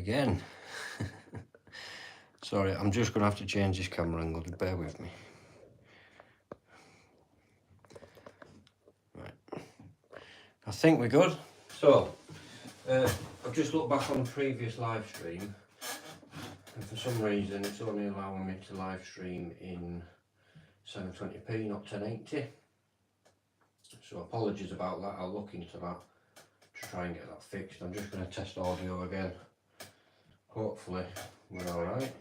again. Sorry, I'm just going to have to change this camera angle, bear with me. Right, I think we're good. So, I've just looked back on the previous live stream, and for some reason it's only allowing me to live stream in 720p, not 1080. So apologies about that, I'll look into that to try and get that fixed. I'm just going to test audio again. Hopefully we're alright.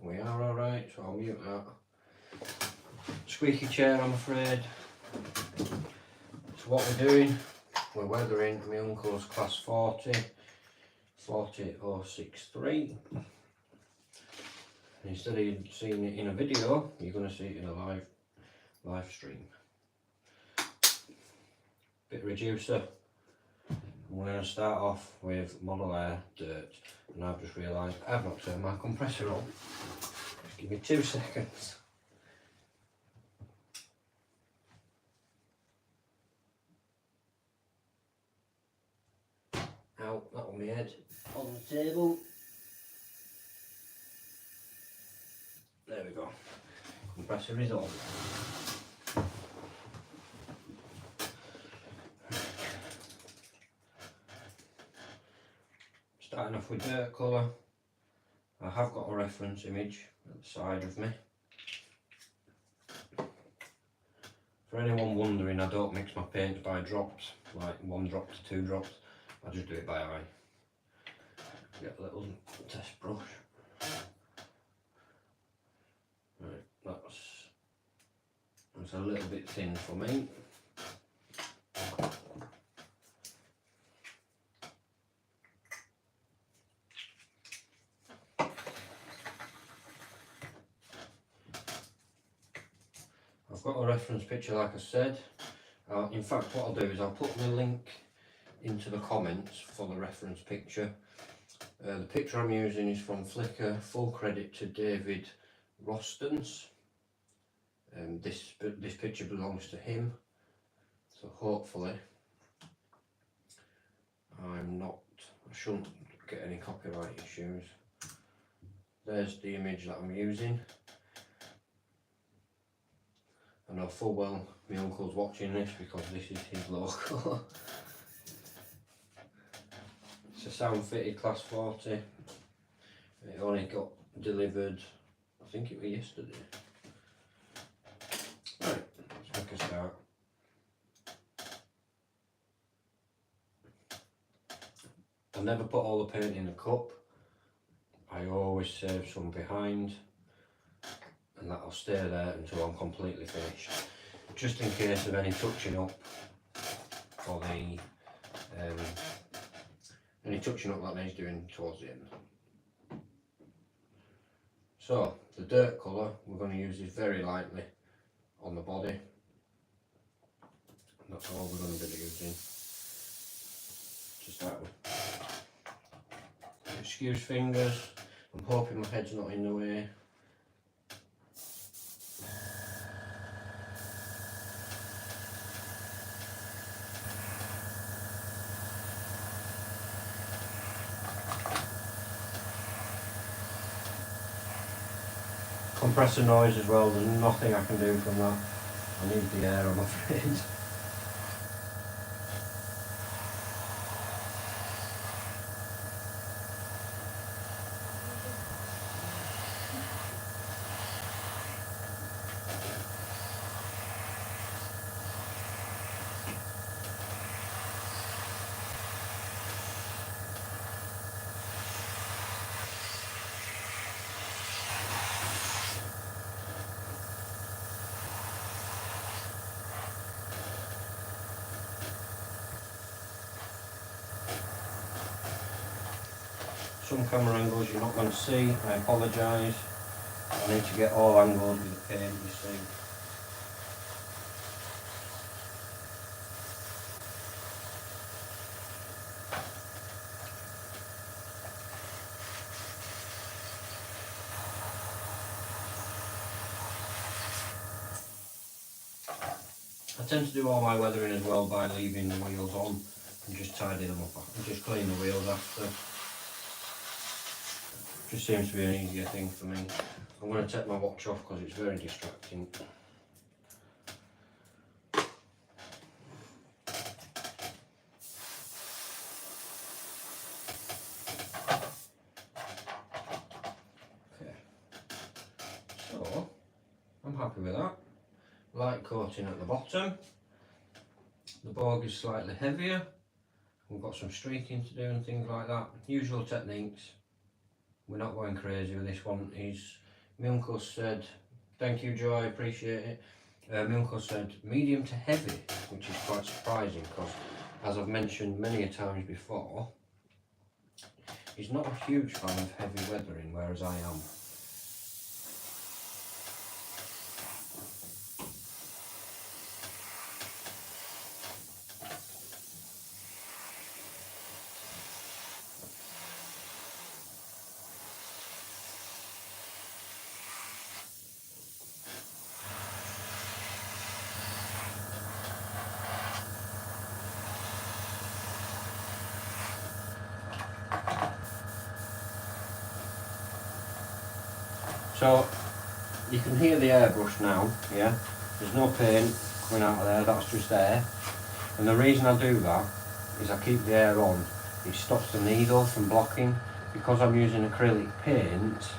We are alright, so I'll mute that. Squeaky chair, I'm afraid. So what we're doing, we're weathering my uncle's class 40063. Instead of seeing it in a video, you're going to see it in a live stream. Bit reducer. We're going to start off with Model Air Dirt, and I've just realised I've not turned my compressor on. Just give me 2 seconds. Out, that on my head, on the table. There we go. Compressor is on. Starting off with dirt colour. I have got a reference image at the side of me. For anyone wondering, I don't mix my paint by drops, like 1 drop to 2 drops. I just do it by eye. Get a little test brush. Right, that's a little bit thin for me. I've got a reference picture, like I said. In fact, what I'll do is I'll put the link into the comments for the reference picture. The picture I'm using is from Flickr. Full credit to David Rostons. This picture belongs to him, so hopefully I shouldn't get any copyright issues. There's the image that I'm using. I know full well my uncle's watching this because this is his logo. It's a sound fitted class 40. It only got delivered, I think it was yesterday. Right, let's make a start. I never put all the paint in a cup. I always save some behind, and that'll stay there until I'm completely finished. Just in case of any touching up for the any touching up that needs doing towards the end. So the dirt colour, we're going to use this very lightly on the body. And that's all we're going to be using to start with. Excuse fingers, I'm hoping my head's not in the way. Compressor noise as well, there's nothing I can do from that. I need the air, I'm afraid. Some camera angles you're not going to see, I apologise. I need to get all angles with the paint, you see. I tend to do all my weathering as well by leaving the wheels on and just tidy them up and just clean the wheels after. Just seems to be an easier thing for me. I'm going to take my watch off because it's very distracting. Okay, so I'm happy with that. Light coating at the bottom. The bogie is slightly heavier. We've got some streaking to do and things like that. Usual techniques. We're not going crazy with this one. My uncle said, thank you Joy, appreciate it. My uncle said medium to heavy, which is quite surprising because, as I've mentioned many a times before, he's not a huge fan of heavy weathering, whereas I am. So you can hear the airbrush now, yeah? There's no paint coming out of there, that's just air. And the reason I do that is I keep the air on. It stops the needle from blocking. Because I'm using acrylic paint,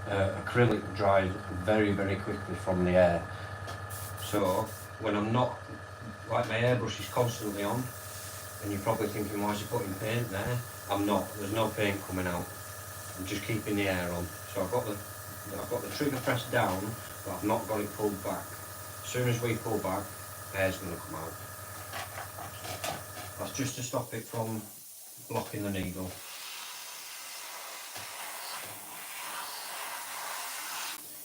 acrylic dries very, very quickly from the air. So when I'm not, like my airbrush is constantly on, and you're probably thinking, why is he putting paint there? I'm not, there's no paint coming out. I'm just keeping the air on. So I've got the trigger pressed down, but I've not got it pulled back. As soon as we pull back, air's going to come out. That's just to stop it from blocking the needle.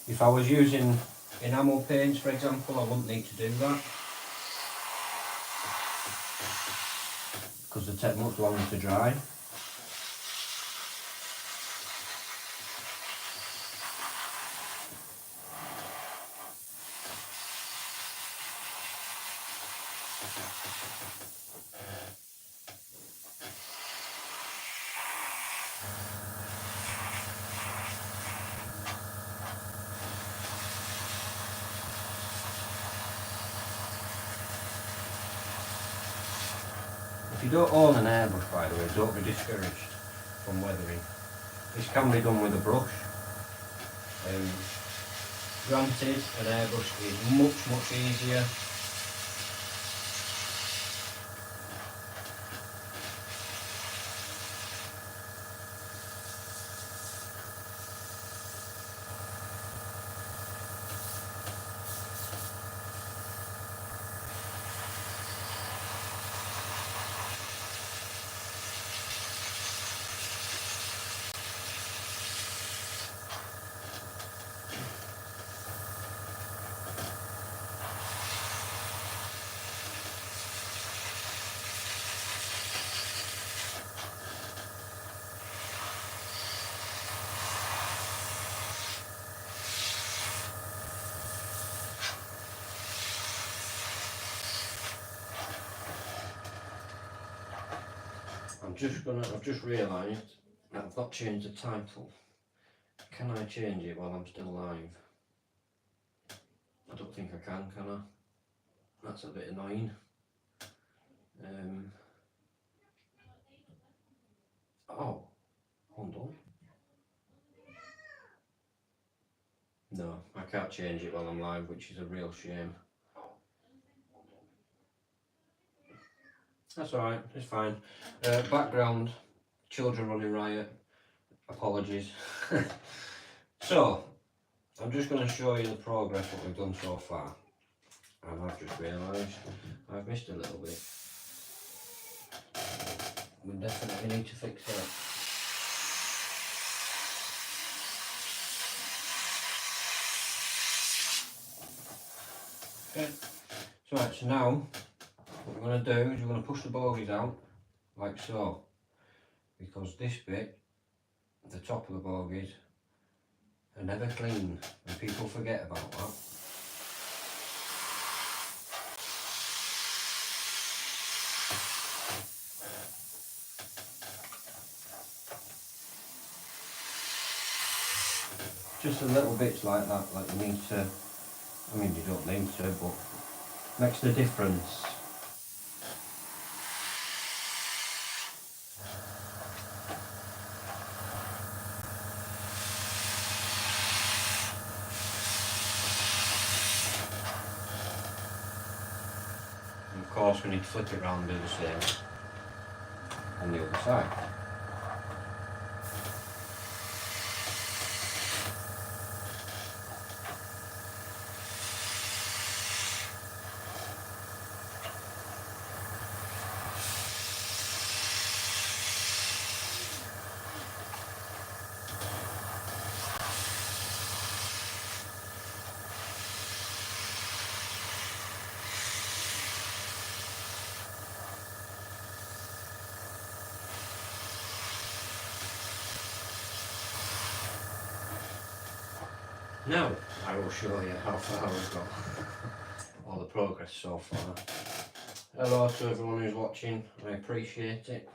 If I was using enamel paints, for example, I wouldn't need to do that because they take much longer to dry. If you don't own an airbrush, by the way, don't be discouraged from weathering. This can be done with a brush. Granted, an airbrush is much easier. I've just realised that I've not changed the title. Can I change it while I'm still live? I don't think I can I? That's a bit annoying. Oh, hold on. No, I can't change it while I'm live, which is a real shame. That's alright, it's fine. Background, children running riot, apologies. So, I'm just going to show you the progress what we've done so far. And I've just realised I've missed a little bit. We definitely need to fix that. Okay, so right, so now what we're going to do is we're going to push the bogies out like so, because this bit, the top of the bogies, are never clean and people forget about that. just the little bits like that, like you need to, I mean you don't need to, but makes the difference. And of course we need to flip it around and do the same on the other side. Now I will show you how far we've got, or the progress so far. Hello to everyone who's watching, I appreciate it.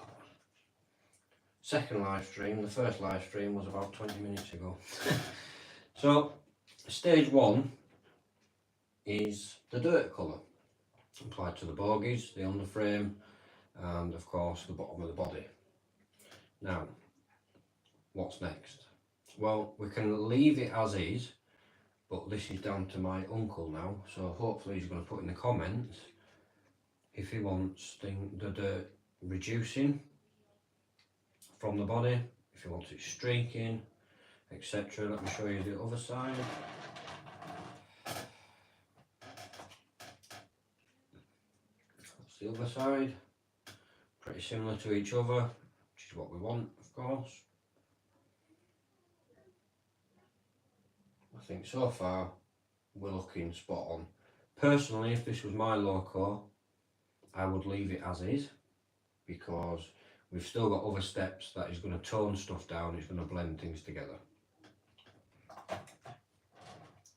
Second live stream, the first live stream was about 20 minutes ago. So stage one is the dirt colour applied to the bogies, the underframe, and of course the bottom of the body. Now what's next? Well, we can leave it as is, but this is down to my uncle now, so hopefully he's going to put in the comments if he wants the dirt reducing from the body, if he wants it streaking, etc. Let me show you the other side. That's the other side, pretty similar to each other, which is what we want, of course. I think so far we're looking spot on. Personally, if this was my loco, I would leave it as is, because we've still got other steps that is going to tone stuff down, it's going to blend things together.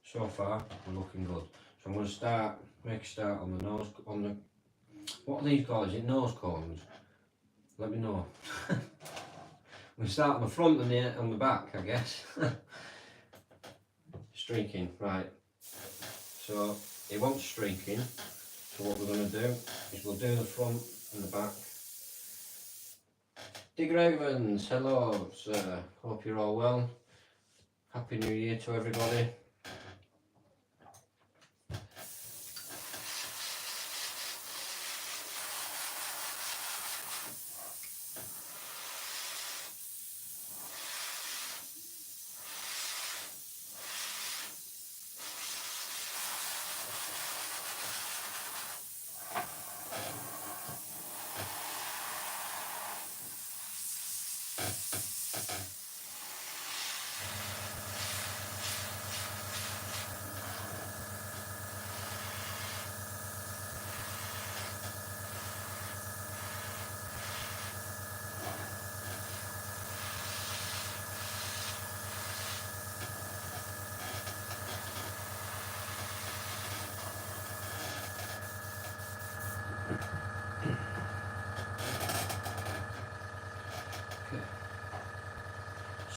So far we're looking good. So I'm going to make a start on the nose, on the, what are these called? Is it nose cones? Let me know. We start on the front and on the back, I guess. Streaking, right. So it wants streaking. So what we're going to do is we'll do the front and the back. Digger Evans, hello sir. Hope you're all well. Happy New Year to everybody.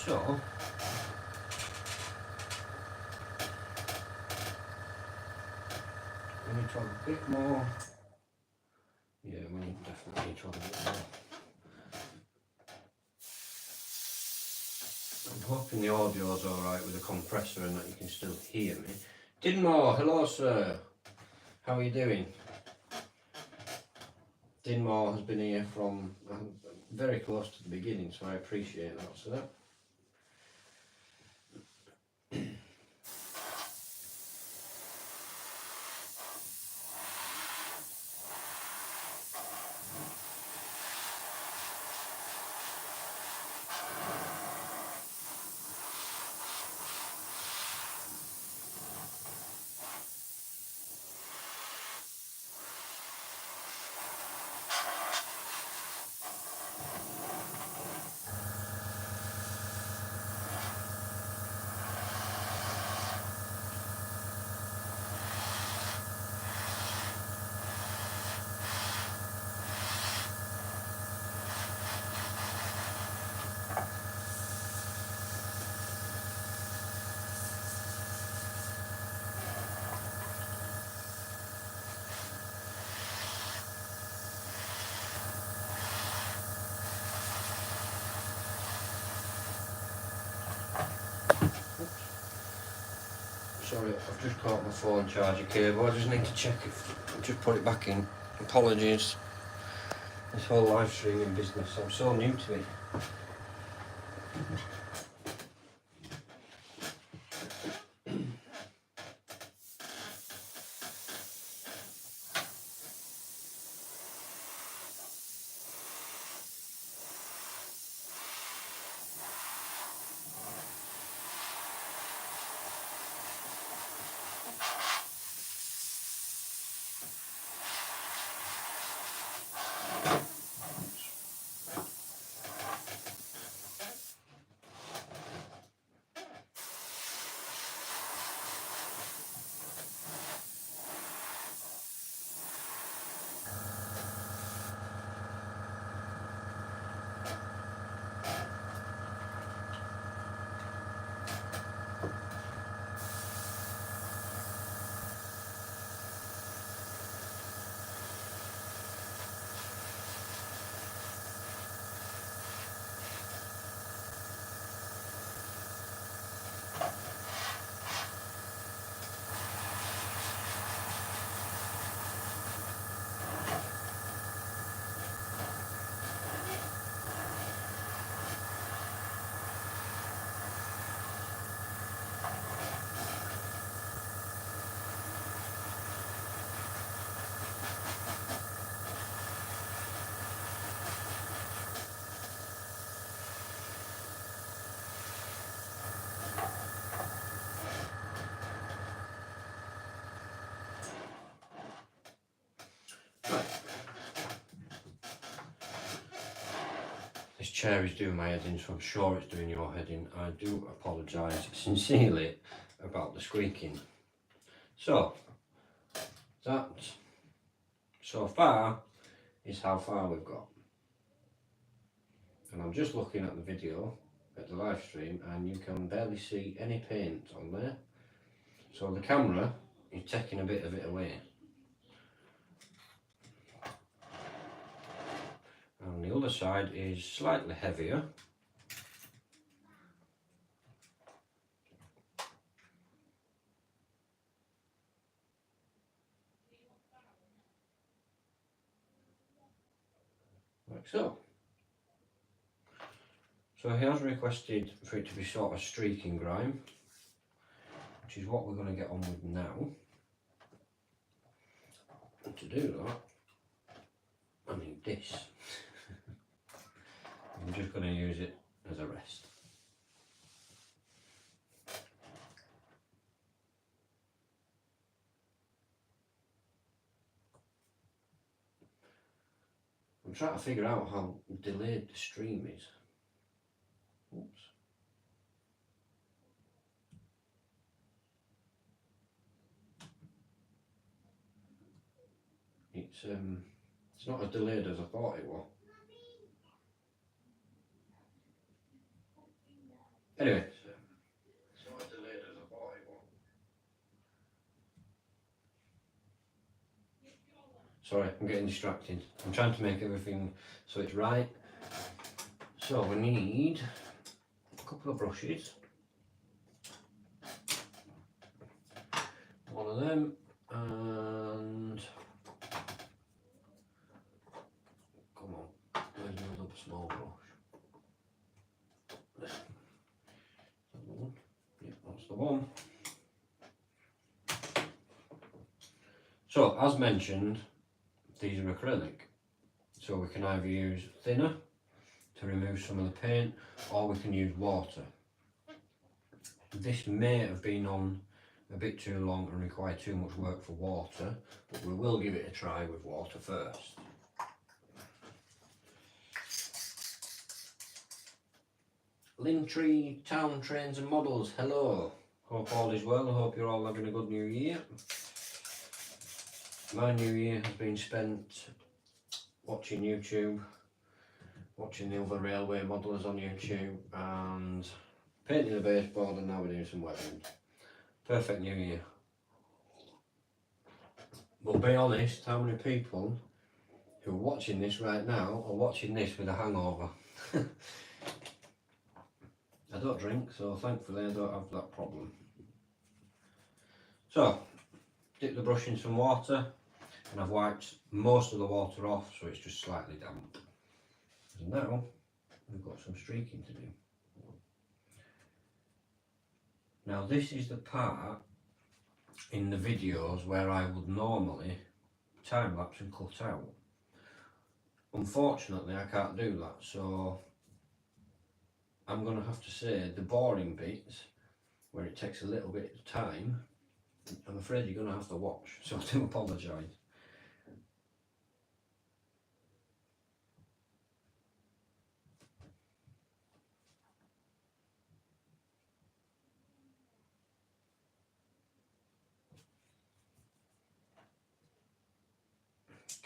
So we need to have a bit more. Yeah, we definitely need to have a bit more. I'm hoping the audio is alright with the compressor and that you can still hear me. Dinmore, hello sir. How are you doing? Dinmore has been here from very close to the beginning, so I appreciate that, sir. Sorry, I've just caught my phone charger cable. I just need to check if I've just put it back in. Apologies. This whole live streaming business, I'm so new to it. This chair is doing my head in, so I'm sure it's doing your head in. I do apologise sincerely about the squeaking. So, that so far is how far we've got. And I'm just looking at the video, at the live stream, and you can barely see any paint on there. So the camera is taking a bit of it away. And the other side is slightly heavier. Like so. So he has requested for it to be sort of streaking grime, which is what we're going to get on with now. And to do that, I need this. I'm just going to use it as a rest. I'm trying to figure out how delayed the stream is. Oops. It's not as delayed as I thought it was. Anyway, it's not as delayed as I thought it was. Sorry, I'm getting distracted. I'm trying to make everything so it's right. So we need a couple of brushes. One of them, and come on, where's another small brush? There. That one? Yep, that's the one. So, as mentioned, these are acrylic, so we can either use thinner to remove some of the paint, or we can use water. This may have been on a bit too long and require too much work for water, but we will give it a try with water first. Lintree Town Trains and Models, hello. Hope all is well, I hope you're all having a good new year. My new year has been spent watching YouTube, watching the other railway modelers on YouTube, and painting a baseboard, and now we're doing some webbing. Perfect new year. But be honest, how many people who are watching this right now are watching this with a hangover? I don't drink, so thankfully I don't have that problem. So, dip the brush in some water, and I've wiped most of the water off, so it's just slightly damp. And now we've got some streaking to do. Now this is the part in the videos where I would normally time lapse and cut out. Unfortunately I can't do that, so I'm going to have to say the boring bits where it takes a little bit of time, I'm afraid you're going to have to watch, so I do apologise.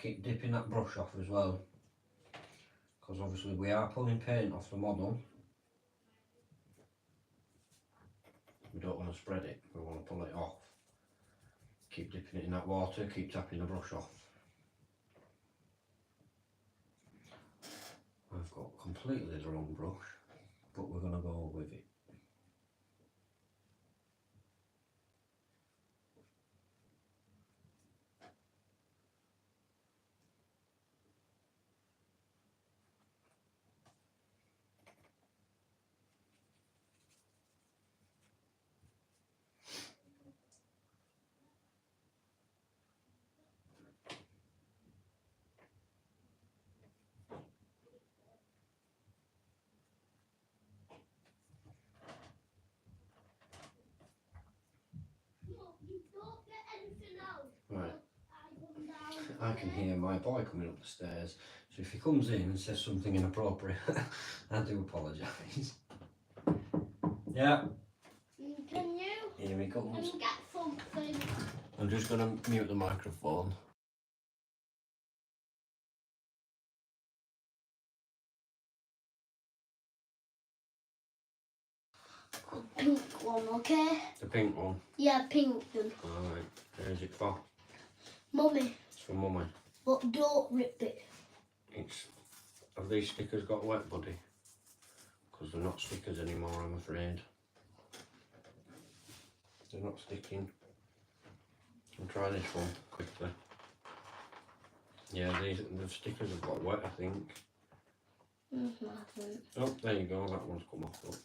Keep dipping that brush off as well, because obviously we are pulling paint off the model. We don't want to spread it, we want to pull it off. Keep dipping it in that water, keep tapping the brush off. I've got completely the wrong brush, but we're going to go with it. Right, I can hear my boy coming up the stairs, so if he comes in and says something inappropriate, I do apologise. Yeah. Can you? Here he comes. Get something. I'm just going to mute the microphone. Pink one, okay? The pink one? Yeah, pink one. Alright, who's it for? Mummy. It's for Mummy. But don't rip it. Have these stickers got wet, buddy? Because they're not stickers anymore, I'm afraid. They're not sticking. I'll try this one quickly. Yeah, the stickers have got wet, I think. Nothing. Oh, there you go, that one's come off. Look.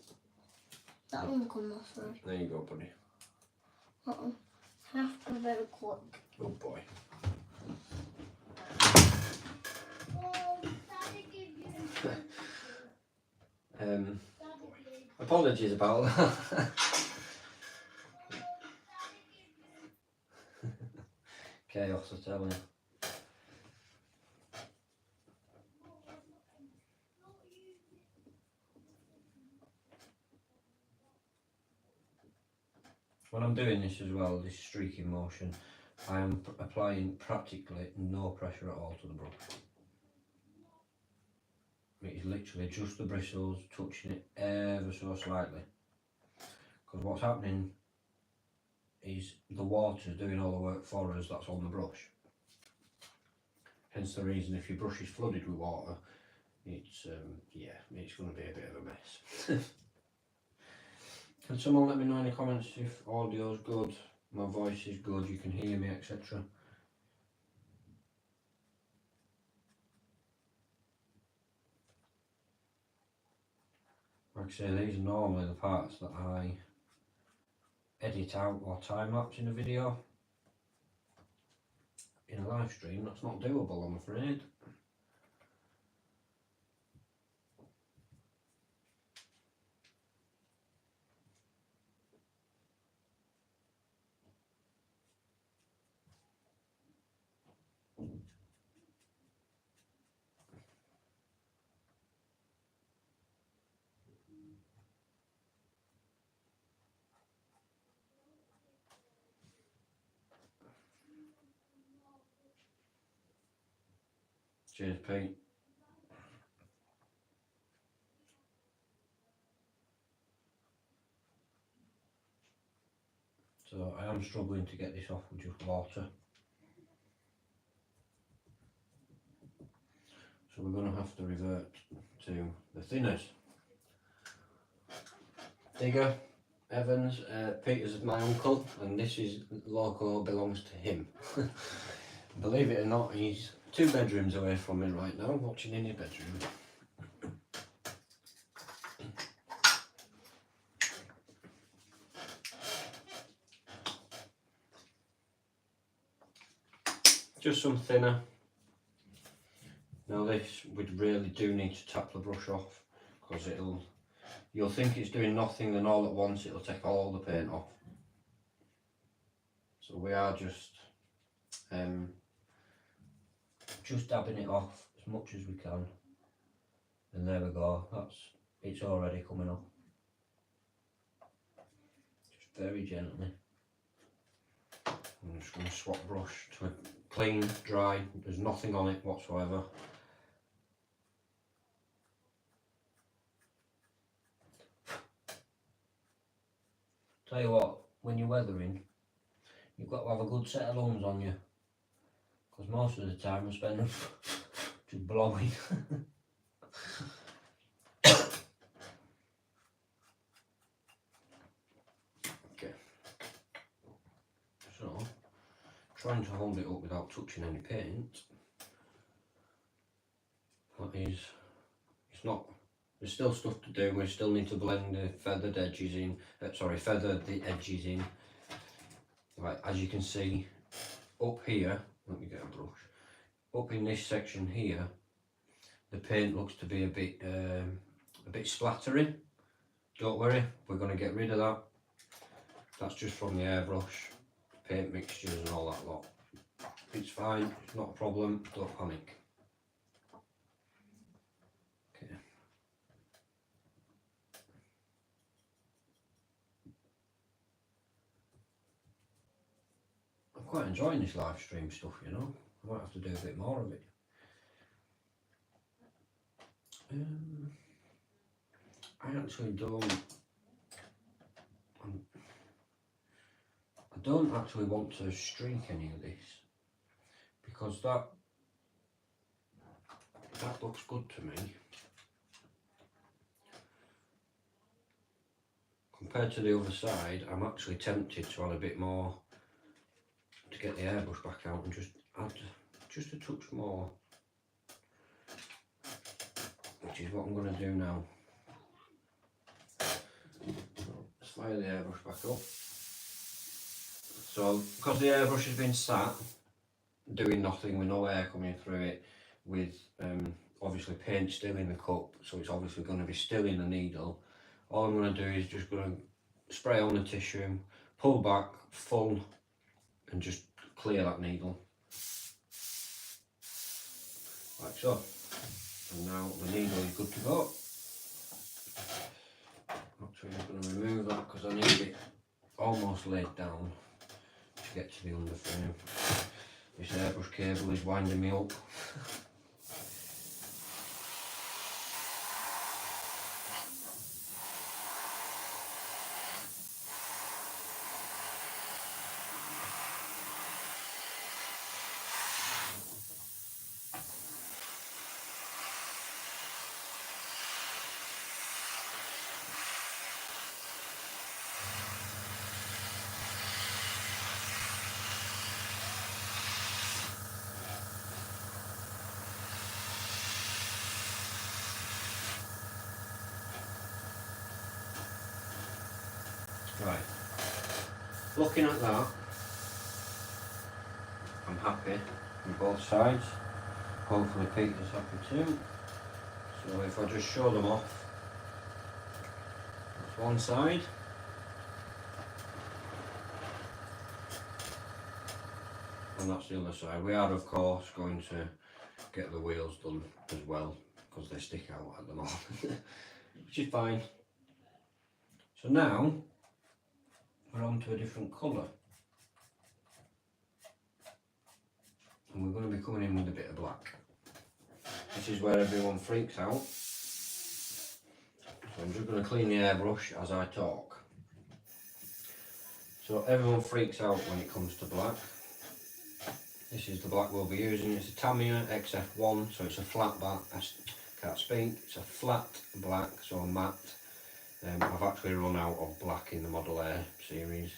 That one come off first. There you go, buddy. Have to be very quick. Good boy. Apologies about that. Chaos, I tell you. When I'm doing this as well, this streaking motion, I am applying practically no pressure at all to the brush. It is literally just the bristles touching it ever so slightly. Because what's happening is the water's doing all the work for us that's on the brush. Hence the reason if your brush is flooded with water, it's it's going to be a bit of a mess. Can someone let me know in the comments if audio's good, my voice is good, you can hear me, etc. Like I say, these are normally the parts that I edit out or time lapse in a video. In a live stream, that's not doable, I'm afraid. Cheers, Pete. So I am struggling to get this off with just water. So we're going to have to revert to the thinners. Digger, Evans. Peter's my uncle, and this is loco belongs to him. Believe it or not, he's 2 bedrooms away from me right now, watching in his bedroom. Just some thinner. Now this, we really do need to tap the brush off, because you'll think it's doing nothing, and all at once it'll take all the paint off. So we are just dabbing it off as much as we can, and there we go. It's already coming off. Just very gently. I'm just going to swap brush to a clean, dry. There's nothing on it whatsoever. Tell you what, when you're weathering, you've got to have a good set of lungs on you, because most of the time I spend them just blowing. Okay, so trying to hold it up without touching any paint. It's not. There's still stuff to do. We still need to blend the feathered edges in. Feather the edges in. Right, as you can see, up here. Let me get a brush. Up in this section here, the paint looks to be a bit splattery. Don't worry, we're going to get rid of that. That's just from the airbrush, paint mixtures and all that lot. It's fine. It's not a problem. Don't panic. Quite enjoying this live stream stuff, you know. I might have to do a bit more of it. I actually don't actually want to streak any of this, because that looks good to me. Compared to the other side, I'm actually tempted to add a bit more, to get the airbrush back out and just add just a touch more, which is what I'm going to do now. Let's fire the airbrush back up. So because the airbrush has been sat doing nothing with no air coming through it, with obviously paint still in the cup, so it's obviously going to be still in the needle, all I'm going to do is just going to spray on the tissue, pull back full, and just clear that needle, like so. And now the needle is good to go. Actually, I'm going to remove that because I need it almost laid down to get to the underframe. This airbrush cable is winding me up. Right, looking at that, I'm happy on both sides. Hopefully Peter's happy too. So if I just show them off, that's one side. And that's the other side. We are of course going to get the wheels done as well, because they stick out at the moment, which is fine. So now we're on to a different colour, and we're going to be coming in with a bit of black. This is where everyone freaks out, so I'm just going to clean the airbrush as I talk. So everyone freaks out when it comes to black. This is the black we'll be using. It's a Tamiya XF1, so it's a flat black. I can't speak. It's a flat black, so a matte. I've actually run out of black in the Model Air series.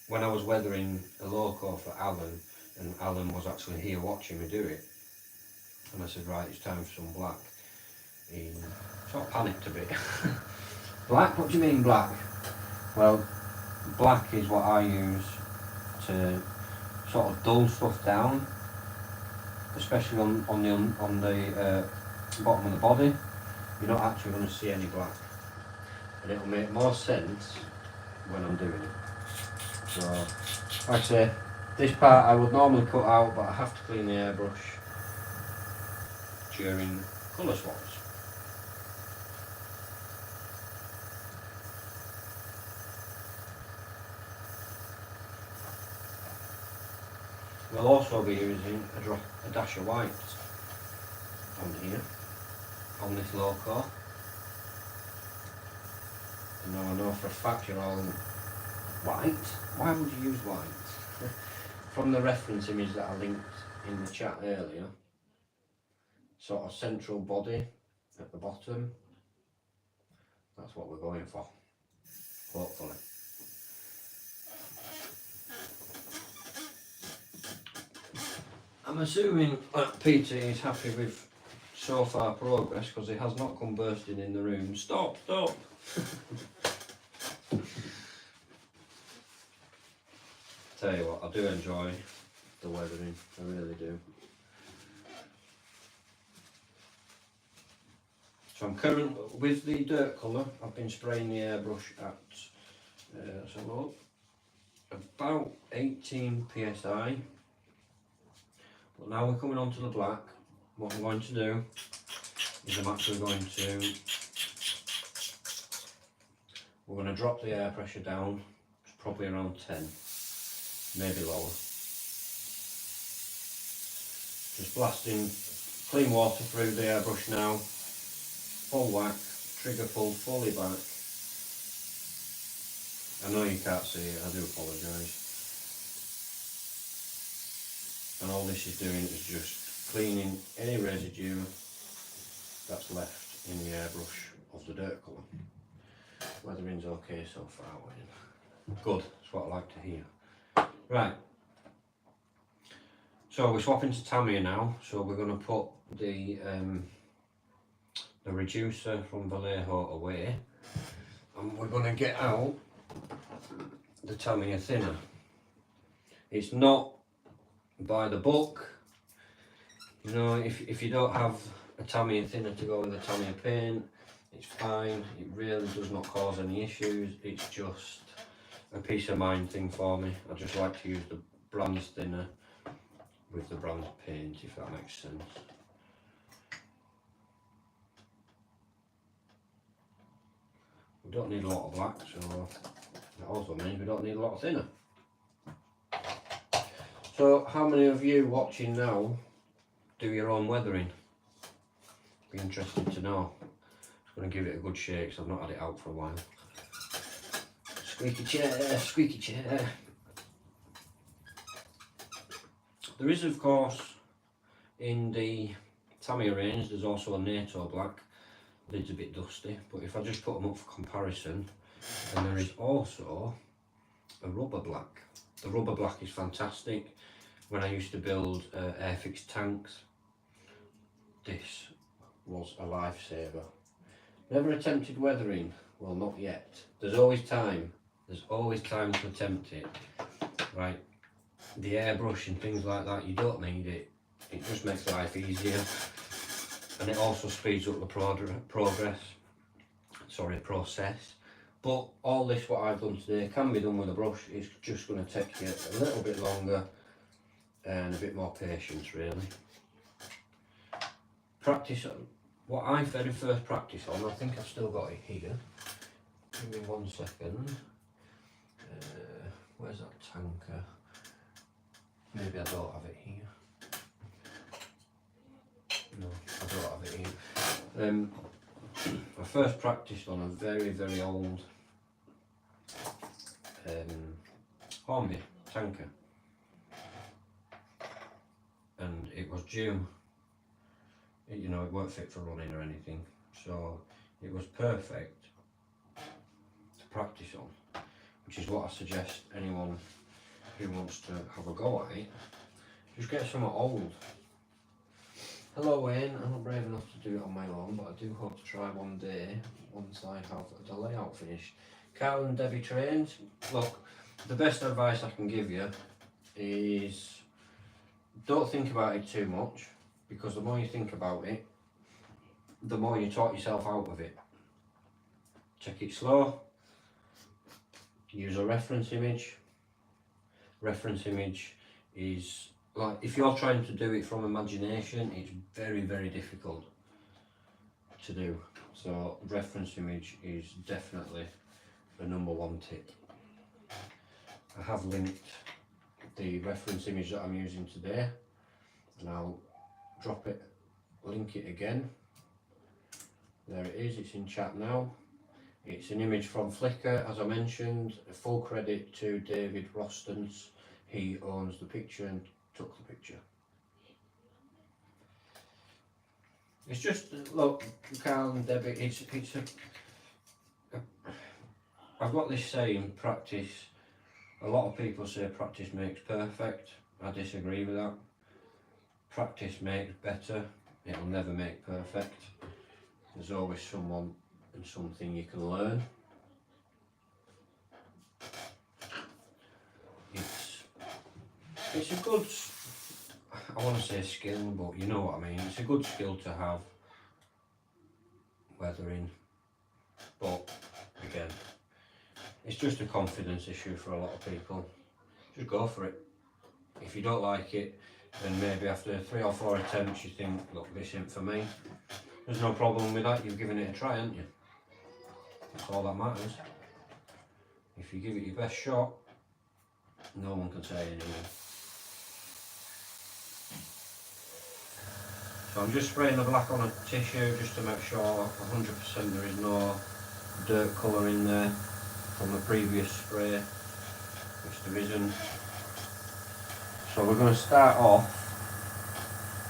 When I was weathering a loco for Alan, and Alan was actually here watching me do it, and I said, right, it's time for some black, he sort of panicked a bit. Black? What do you mean black? Well, black is what I use to sort of dull stuff down, especially on the bottom of the body. You're not actually going to see any black, and it'll make more sense when I'm doing it. So, like I say, this part I would normally cut out, but I have to clean the airbrush during colour swaps. We'll also be using a dash of white on here, on this loco. And now I know for a fact you're all white. Why would you use white? From the reference image that I linked in the chat earlier, sort of central body at the bottom, that's what we're going for, hopefully. I'm assuming that Peter is happy with so far progress because he has not come bursting in the room. Stop, stop! Tell you what, I do enjoy the weathering, I really do. So I'm current with the dirt colour. I've been spraying the airbrush at let's have a look, about 18 psi. But now we're coming on to the black. What I'm going to do is I'm actually going to, we're going to drop the air pressure down, probably around 10, maybe lower. Just blasting clean water through the airbrush now, full whack, trigger pulled fully back. I know you can't see it, I do apologise. And all this is doing is just cleaning any residue that's left in the airbrush of the dirt colour. Weathering's okay so far, Wayne. Good, that's what I like to hear. Right, so we're swapping to Tamiya now, so we're going to put the reducer from Vallejo away, and we're going to get out the Tamiya thinner. It's not by the book, you know, if you don't have a Tamiya thinner to go with a Tamiya paint, it's fine, it really does not cause any issues, it's just a peace of mind thing for me. I just like to use the bronze thinner with the bronze paint, if that makes sense. We don't need a lot of black, so that also means we don't need a lot of thinner. So how many of you watching now do your own weathering? Be interested to know. Just going to give it a good shake, so I've not had it out for a while. Squeaky chair, squeaky chair. There is, of course, in the Tamiya range, there's also a NATO black. Lid's a bit dusty, but if I just put them up for comparison, then there is also a rubber black. The rubber black is fantastic. When I used to build airfix tanks, this was a lifesaver. Never attempted weathering? Well, not yet. There's always time. There's always time to attempt it. Right, the airbrush and things like that, you don't need it. It just makes life easier. And it also speeds up the process. But all this, what I've done today, can be done with a brush. It's just going to take you a little bit longer and a bit more patience, really. Practice, what I very first practice on, I think I've still got it here. Give me 1 second. Where's that tanker? Maybe I don't have it here. No, I don't have it here. I first practiced on a very, very old Hornby tanker, and it was due you know, it weren't fit for running or anything, so it was perfect to practice on, which is what I suggest anyone who wants to have a go at it, just get something old. Hello Wayne, I'm not brave enough to do it on my own, but I do hope to try one day once I have the layout finished. Carl and Debbie Trains, look, the best advice I can give you is don't think about it too much, because the more you think about it, the more you talk yourself out of it. Take it slow, use a reference image. Reference image is like, if you're trying to do it from imagination, it's very, very difficult to do. So reference image is definitely the #1 tip. I have linked the reference image that I'm using today, and I'll drop it, link it again. There it is, it's in chat now. It's an image from Flickr, as I mentioned. Full credit to David Rostons. He owns the picture and took the picture. It's just, look, Carl and Debbie, I've got this saying, practice. A lot of people say practice makes perfect. I disagree with that. Practice makes better. It'll never make perfect. There's always someone and something you can learn. It's a good, I want to say skill, but you know what I mean. It's a good skill to have, weathering, but again, it's just a confidence issue for a lot of people. Just go for it. If you don't like it, then maybe after 3 or 4 attempts you think, look, this isn't for me. There's no problem with that, you've given it a try, haven't you? That's all that matters. If you give it your best shot, no one can say anything. So I'm just spraying the black on a tissue just to make sure 100% there is no dirt colour in there from the previous spray, which there isn't. So we're going to start off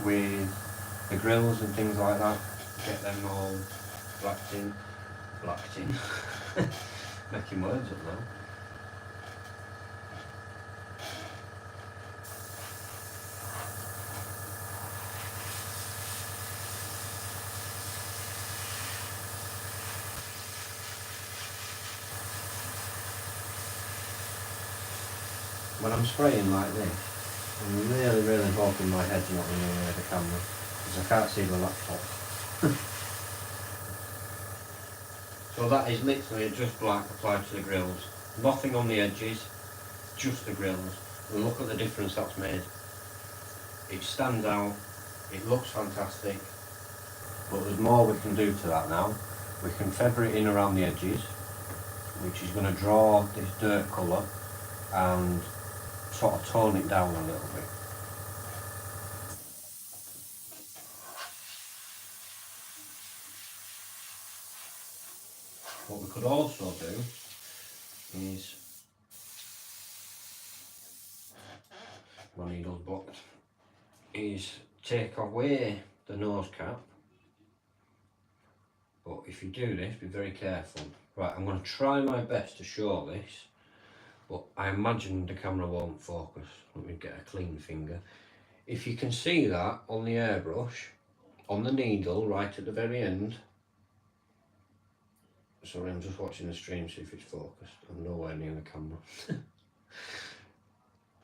with the grills and things like that, get them all blacked in, making words up now. When I'm spraying like this, I'm really hoping my head's not in the way of the camera, because I can't see the laptop. So that is literally just black applied to the grills. Nothing on the edges, just the grills. And look at the difference that's made. It stands out, it looks fantastic, but there's more we can do to that now. We can feather it in around the edges, which is going to draw this dirt colour and sort of tone it down a little bit. What we could also do is, my needle's blocked, is take away the nose cap. But if you do this, be very careful. Right, I'm going to try my best to show this, but I imagine the camera won't focus. Let me get a clean finger. If you can see that on the airbrush, on the needle right at the very end. Sorry, I'm just watching the stream, see if it's focused. I'm nowhere near the camera.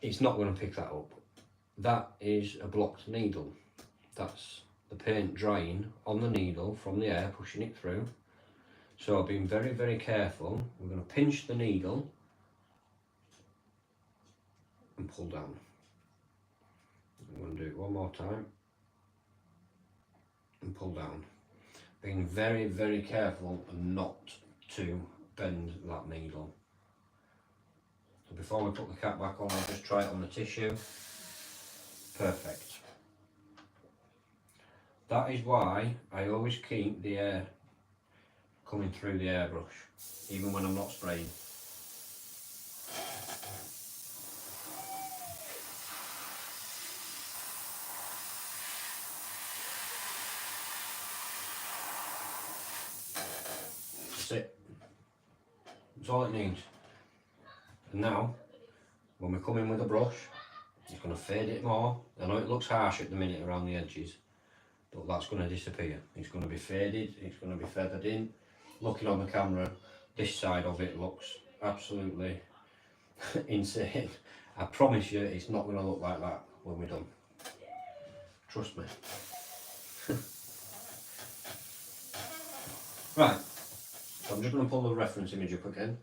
It's not going to pick that up. That is a blocked needle. That's the paint drying on the needle from the air, pushing it through. So being very careful, we're going to pinch the needle and pull down. I'm going to do it one more time and pull down. Being very careful not to bend that needle. So before we put the cap back on, I'll just try it on the tissue. Perfect. That is why I always keep the air coming through the airbrush, even when I'm not spraying. it. That's all it needs. And now, when we come in with a brush, it's going to fade it more. I know it looks harsh at the minute around the edges, but that's going to disappear. It's going to be faded, it's going to be feathered in. Looking on the camera, this side of it looks absolutely insane. I promise you it's not going to look like that when we're done. Trust me. Right, so I'm just going to pull the reference image up again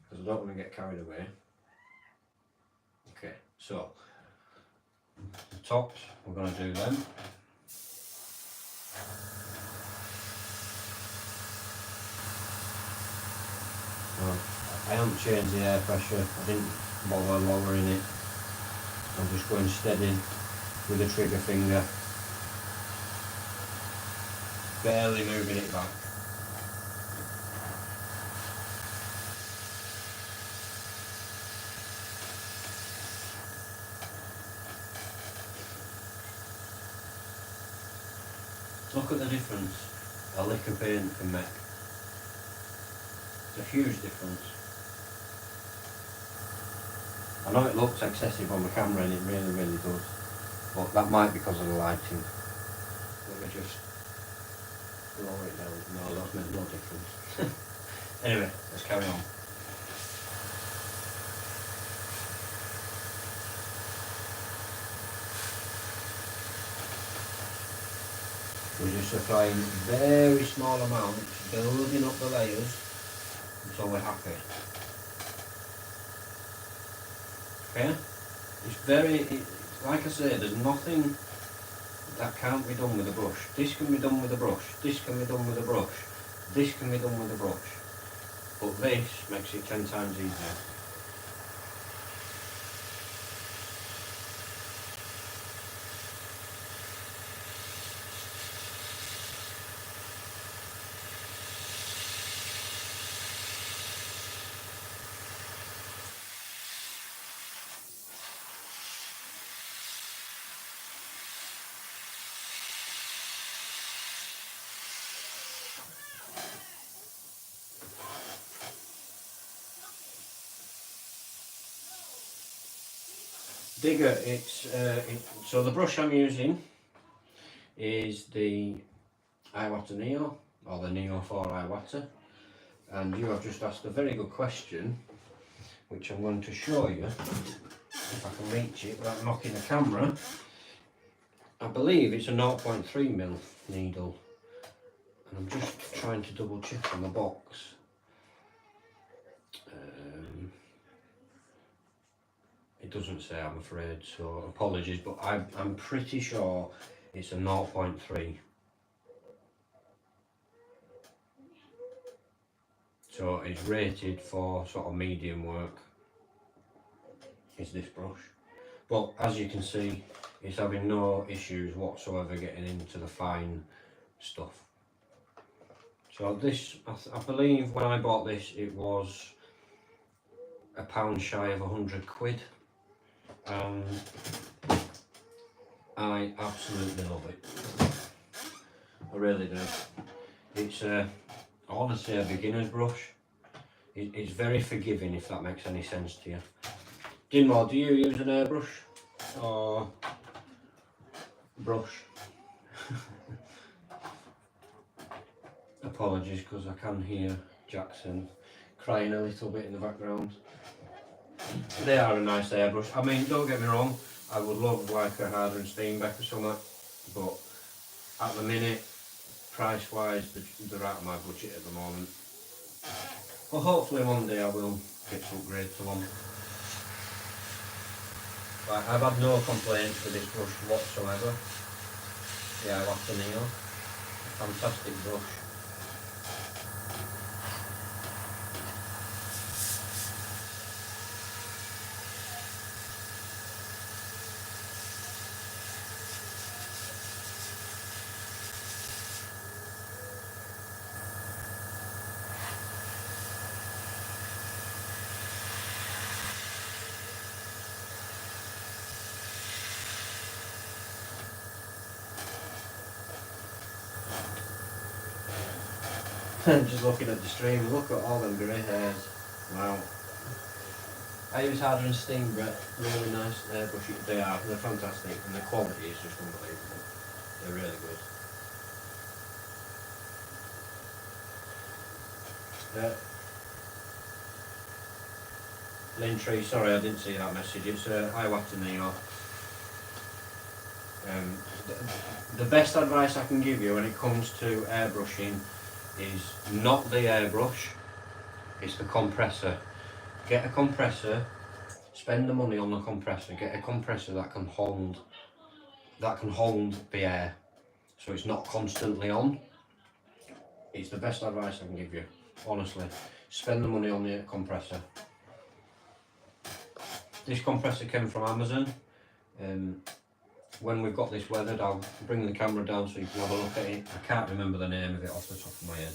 because I don't want to get carried away. Okay, so the tops, we're going to do them. I haven't changed the air pressure, I didn't bother lowering it. I'm just going steady with the trigger finger, barely moving it back. Look at the difference a lick of paint can make. It's a huge difference. I know it looks excessive on the camera and it really does, but that might be because of the lighting. Let me just lower it down. No, that's made no difference. Anyway, let's carry on. We're just applying very small amounts, building up the layers until we're happy. Okay? Like I say, there's nothing that can't be done with a brush. This can be done with a brush, this can be done with a brush, this can be done with a brush. But this makes it 10 times easier. Digger, so the brush I'm using is the Iwata Neo, or the Neo 4 Iwata, and you have just asked a very good question, which I'm going to show you, if I can reach it without knocking the camera. I believe it's a 0.3mm needle, and I'm just trying to double check on the box. It doesn't say, I'm afraid, so apologies, but I'm pretty sure it's a 0.3. So it's rated for sort of medium work, is this brush. But as you can see, it's having no issues whatsoever getting into the fine stuff. So this, I believe when I bought this, it was £1 shy of 100 quid. I absolutely love it. I really do. It's I want to say a beginner's brush. It's very forgiving, if that makes any sense to you. Dinmore, do you use an airbrush or brush? Apologies, because I can hear Jackson crying a little bit in the background. They are a nice airbrush. I mean, don't get me wrong, I would love like a Harder and Steenbeck or something, but at the minute, price wise, they're out of my budget at the moment. But hopefully one day I will get to upgrade to one. But I've had no complaints with this brush whatsoever. Yeah, Iwata Neo, a fantastic brush. Just looking at the stream, look at all them grey hairs. Wow. I use harder than steam Brett. Really nice airbrushes. They are. They're fantastic, and the quality is just unbelievable. They're really good. Lynn Tree, sorry I didn't see that message. It's Iwata Neo. The best advice I can give you when it comes to airbrushing is not the airbrush, it's the compressor. Get a compressor, spend the money on the compressor, get a compressor that can hold the air, so it's not constantly on. It's the best advice I can give you, honestly. Spend the money on the compressor. This compressor came from Amazon. When we've got this weathered, I'll bring the camera down so you can have a look at it. I can't remember the name of it off the top of my head.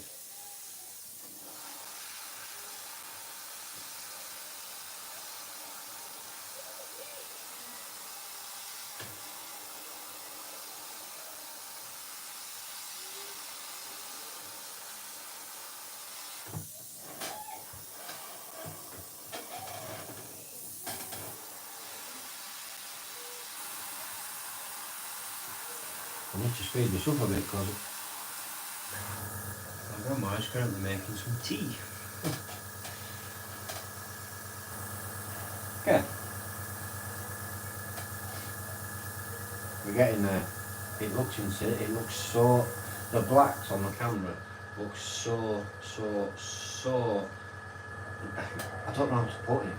I need to speed this up a bit because my grandma is currently making some tea. Okay. We're getting there. It looks insane. It looks so... The blacks on the camera look so... I don't know how to put it.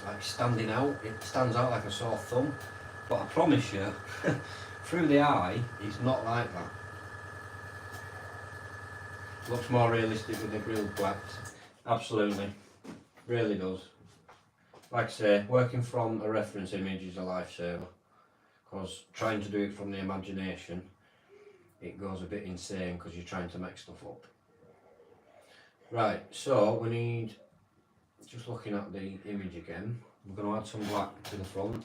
Like standing out. It stands out like a sore thumb. But I promise you, through the eye, it's not like that. Looks more realistic with the grilled blacks. Absolutely. Really does. Like I say, working from a reference image is a lifesaver. Because trying to do it from the imagination, it goes a bit insane because you're trying to make stuff up. Right, so we need, just looking at the image again, we're going to add some black to the front.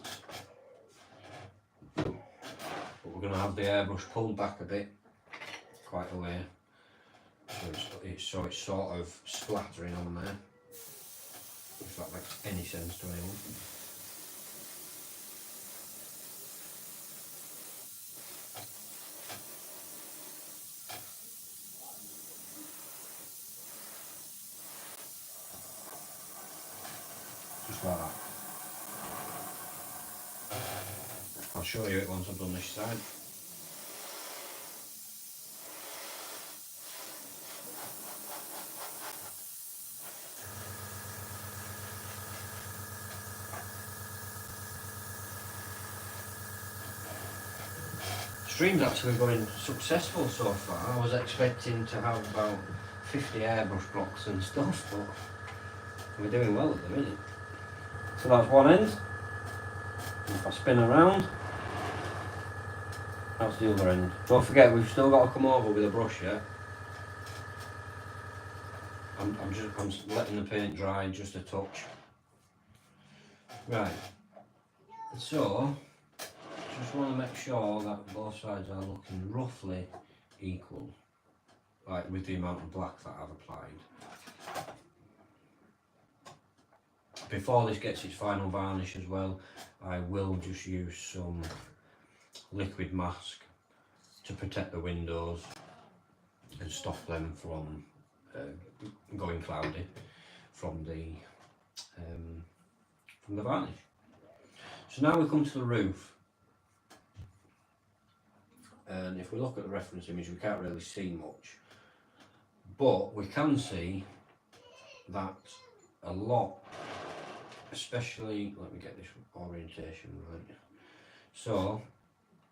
But we're going to have the airbrush pulled back a bit, quite a way. So it's sort of splattering on there, if that makes any sense to anyone. Just like that. I'll show you it once I've done this side. Stream's actually going successful so far. I was expecting to have about 50 airbrush blocks and stuff, but we're doing well at the minute. So that's one end. If I spin around, that's the other end. Don't forget, we've still got to come over with a brush yet. I'm letting the paint dry just a touch. Right. So just want to make sure that both sides are looking roughly equal, like with the amount of black that I've applied. Before this gets its final varnish as well, I will just use some liquid mask to protect the windows and stop them from going cloudy from the varnish. So now we come to the roof. And if we look at the reference image, we can't really see much, but we can see that a lot, especially, let me get this orientation right. So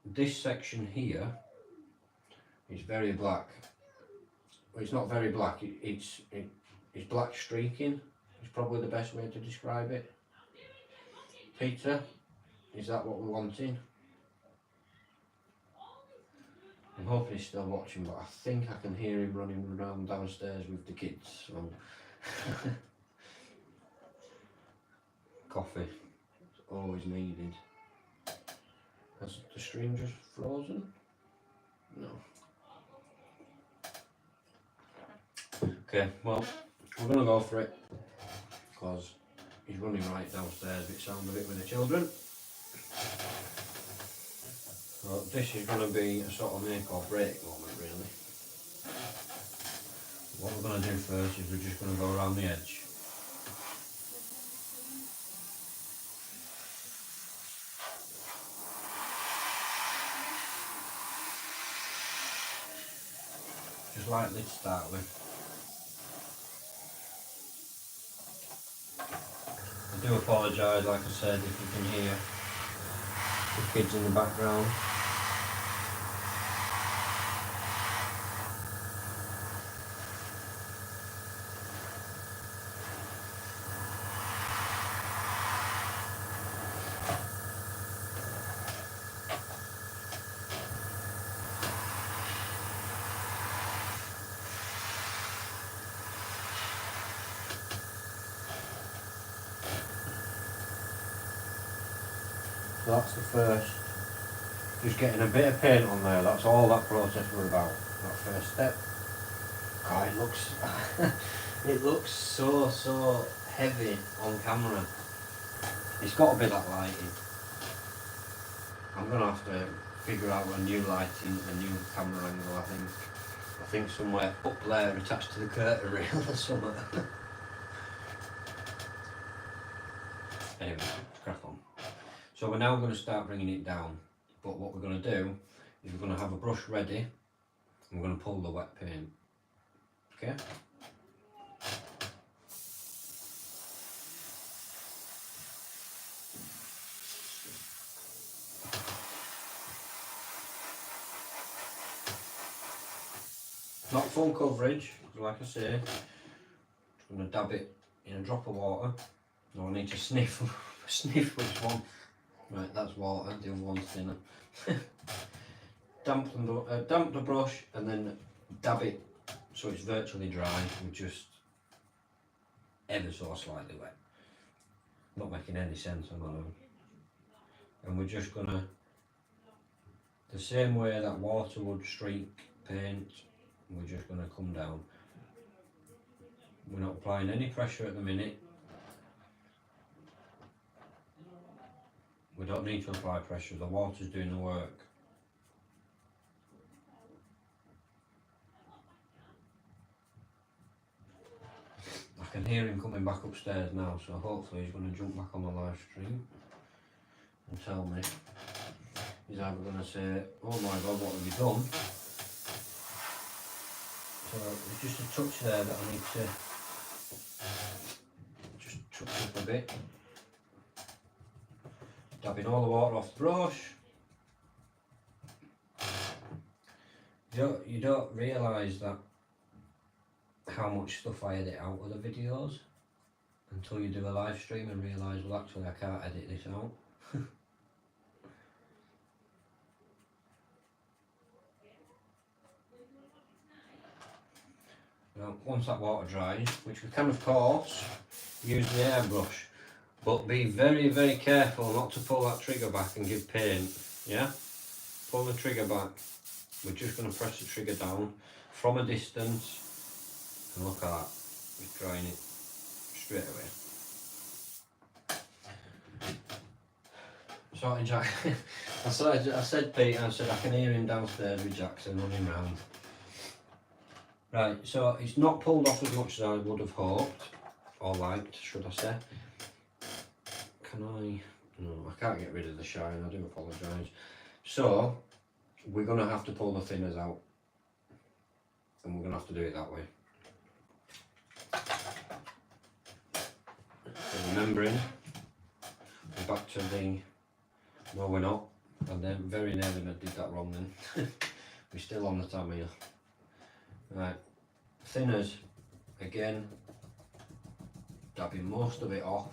this section here is very black. Well, it's not very black, it's black streaking, is probably the best way to describe it. Peter, is that what we're wanting? I'm hoping he's still watching, but I think I can hear him running around downstairs with the kids. So. Coffee, it's always needed. Has the stream just frozen? No. Okay, well, we're going to go for it because he's running right downstairs with sound of it with the children. So this is going to be a sort of make or break moment really. What we're going to do first is we're just going to go around the edge. Just lightly to start with. I do apologise, like I said, if you can hear the kids in the background. So that's the first, just getting a bit of paint on there, that's all that process was about, that first step. God, it looks, it looks so heavy on camera. It's got to be that lighting. I'm going to have to figure out a new lighting, a new camera angle, I think somewhere up there attached to the curtain rail or something. Anyway, crack on. So we're now going to start bringing it down, but what we're going to do is we're going to have a brush ready and we're going to pull the wet paint. Okay? Not full coverage, like I say. I'm going to dab it in a drop of water. Now I need to sniff which one. Right, that's water, the other one's thinner. Damp the brush and then dab it so it's virtually dry with just ever so slightly wet. Not making any sense, I know. And we're just gonna, the same way that water would streak paint, we're just gonna come down. We're not applying any pressure at the minute. We don't need to apply pressure, the water's doing the work. I can hear him coming back upstairs now, so hopefully he's going to jump back on the live stream and tell me. He's either going to say, oh my god, what have you done? So there's just a touch there that I need to just touch up a bit. Dabbing all the water off the brush. You don't realise that how much stuff I edit out of the videos until you do a live stream and realise, well actually I can't edit this out. Now once that water dries, which we can of course use the airbrush, but be very careful not to pull that trigger back and give paint, yeah? Pull the trigger back, we're just going to press the trigger down from a distance. And look at that, it's drying it straight away. Sorry Jack, I said Pete, I said I can hear him downstairs with Jackson running round. Right, so it's not pulled off as much as I would have hoped, or liked, should I say. Can I? No, I can't get rid of the shine, I do apologise. So, we're going to have to pull the thinners out. And we're going to have to do it that way. So remembering, we're back to the, no we're not, and then very nearly I did that wrong then. We're still on the tab here. Right, thinners, again, dabbing most of it off.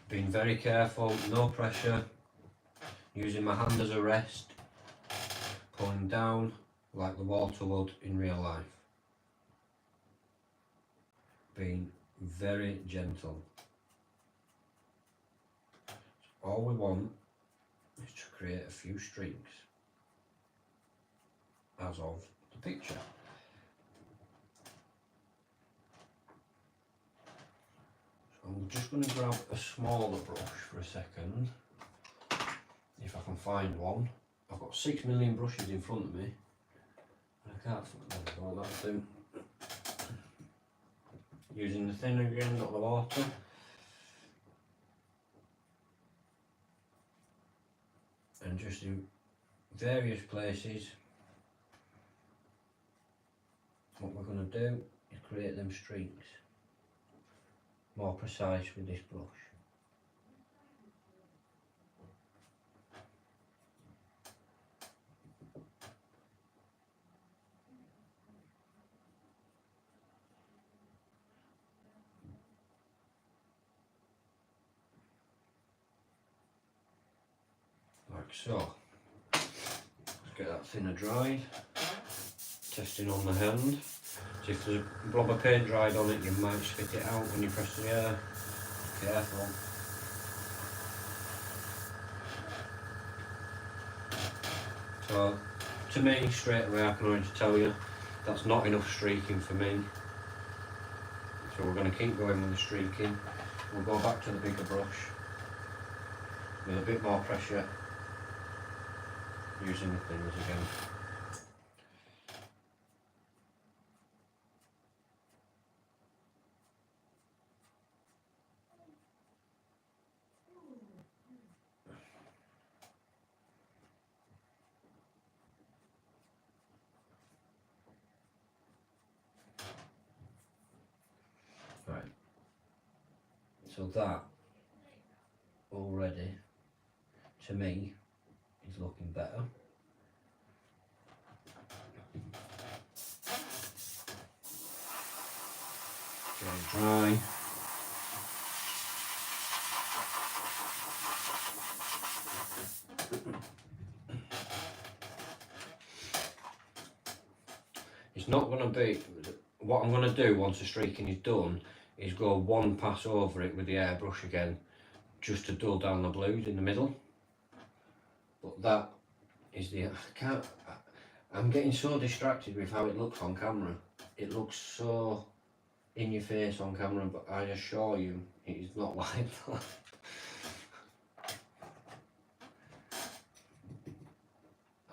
Being very careful, no pressure, using my hand as a rest, pulling down like the water would in real life. Being very gentle. All we want is to create a few streaks as of the picture. I'm just going to grab a smaller brush for a second, if I can find one. I've got 6 million brushes in front of me. I can't find that thing. Using the thinner again, not the water. And just in various places, what we're going to do is create them streaks. More precise with this brush. Like so. Let's get that thinner dried. Testing on the hand. So if there's a blob of paint dried on it, you might spit it out when you press the air. Careful. So, to me, straight away I can already tell you, that's not enough streaking for me. So we're going to keep going with the streaking. We'll go back to the bigger brush with a bit more pressure, using the thinners again. Right, so that already, to me, is looking better. Very dry. It's not going to be, what I'm going to do once the streaking is done is go one pass over it with the airbrush again, just to dull down the blues in the middle. But that is the, I'm getting so distracted with how it looks on camera. It looks so in your face on camera, but I assure you it is not like that.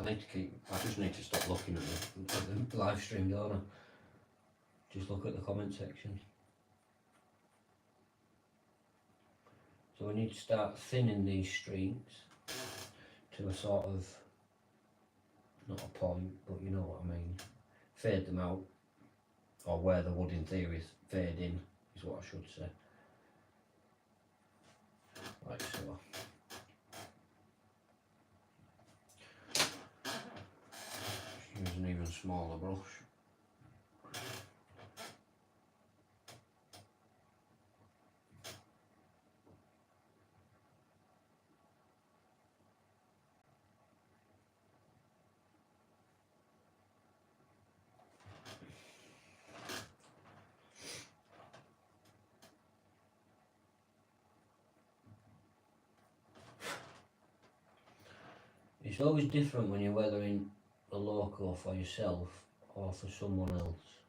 I just need to stop looking at the live stream, don't I? Just look at the comment section. So we need to start thinning these streaks to a sort of, not a point, but you know what I mean. Fade them out, or where the wood in theory fade in, is what I should say. Like so. Just use an even smaller brush. It's always different when you're weathering a loco for yourself or for someone else.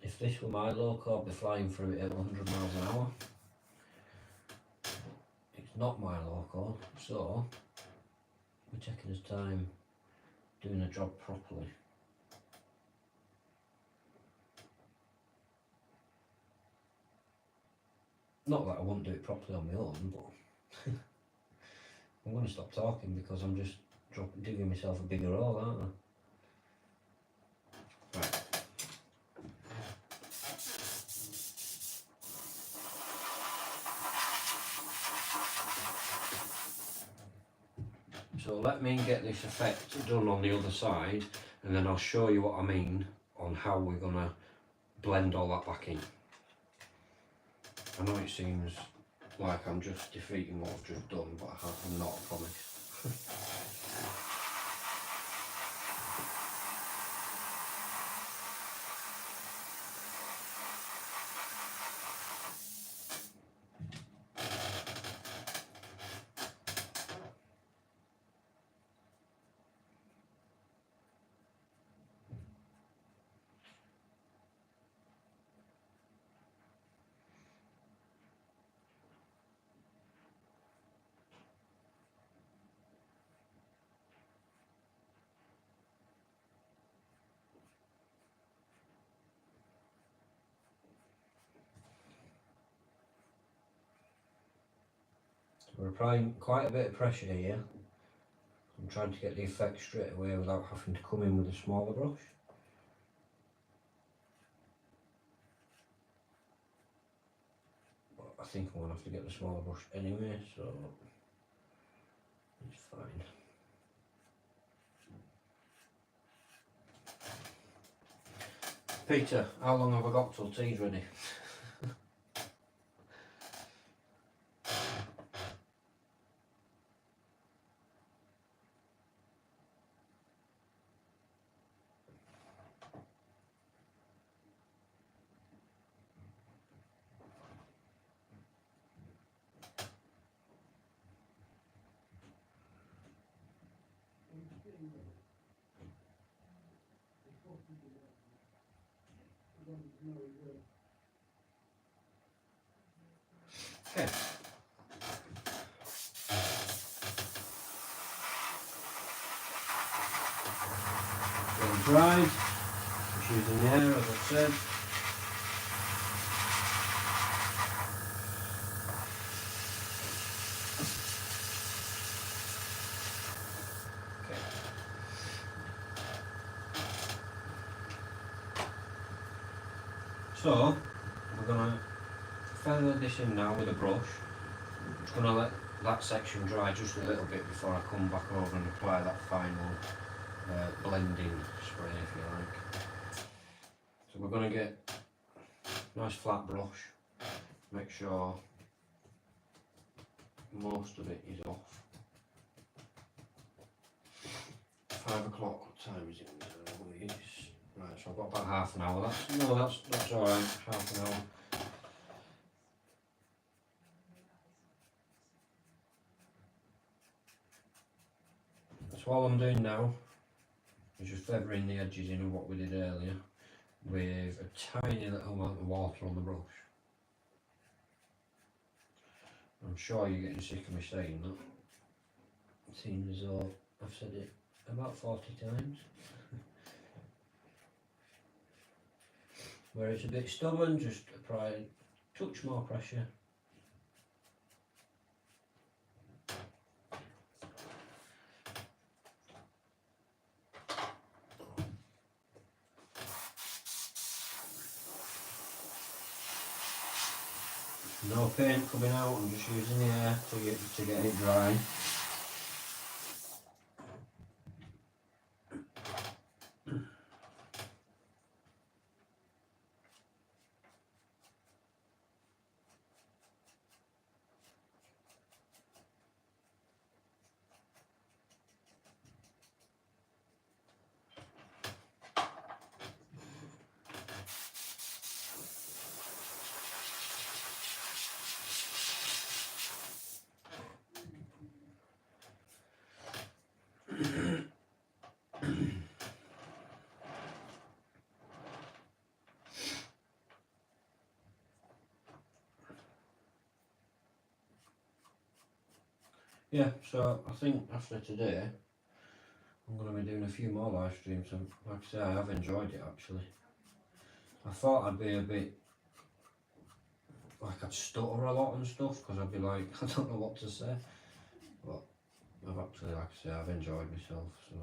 If this were my loco, I'd be flying through it at 100 miles an hour. It's not my loco, so we're taking his time doing the job properly. Not that I wouldn't do it properly on my own, but I'm going to stop talking because I'm just digging myself a bigger hole, aren't I? Right. So let me get this effect done on the other side, and then I'll show you what I mean on how we're going to blend all that back in. I know it seems like I'm just defeating what I've just done, but I'm not, I promise. We're applying quite a bit of pressure here. I'm trying to get the effect straight away without having to come in with a smaller brush. But I think I'm going to have to get the smaller brush anyway, so it's fine. Peter, how long have I got till tea's ready? Okay. Getting dried. Just using the air, as I said. Okay. So we're gonna feather this in now with a brush. Just gonna let that section dry just a little bit before I come back over and apply that final blending spray, if you like. So we're gonna get a nice flat brush. Make sure most of it is off. 5 o'clock. What time is it? Right, so I've got about half an hour. That's all right. Half an hour. So all I'm doing now is just feathering the edges in of what we did earlier with a tiny little amount of water on the brush. I'm sure you're getting sick of me saying that. It seems as though I've said it about 40 times. Where it's a bit stubborn, just apply a touch more pressure. No paint coming out, I'm just using the air to get it dry. Yeah, so I think after today I'm going to be doing a few more live streams, and like I say, I have enjoyed it actually. I thought I'd be a bit like I'd stutter a lot and stuff because I'd be like, I don't know what to say, but I've actually, like I say, I've enjoyed myself, so.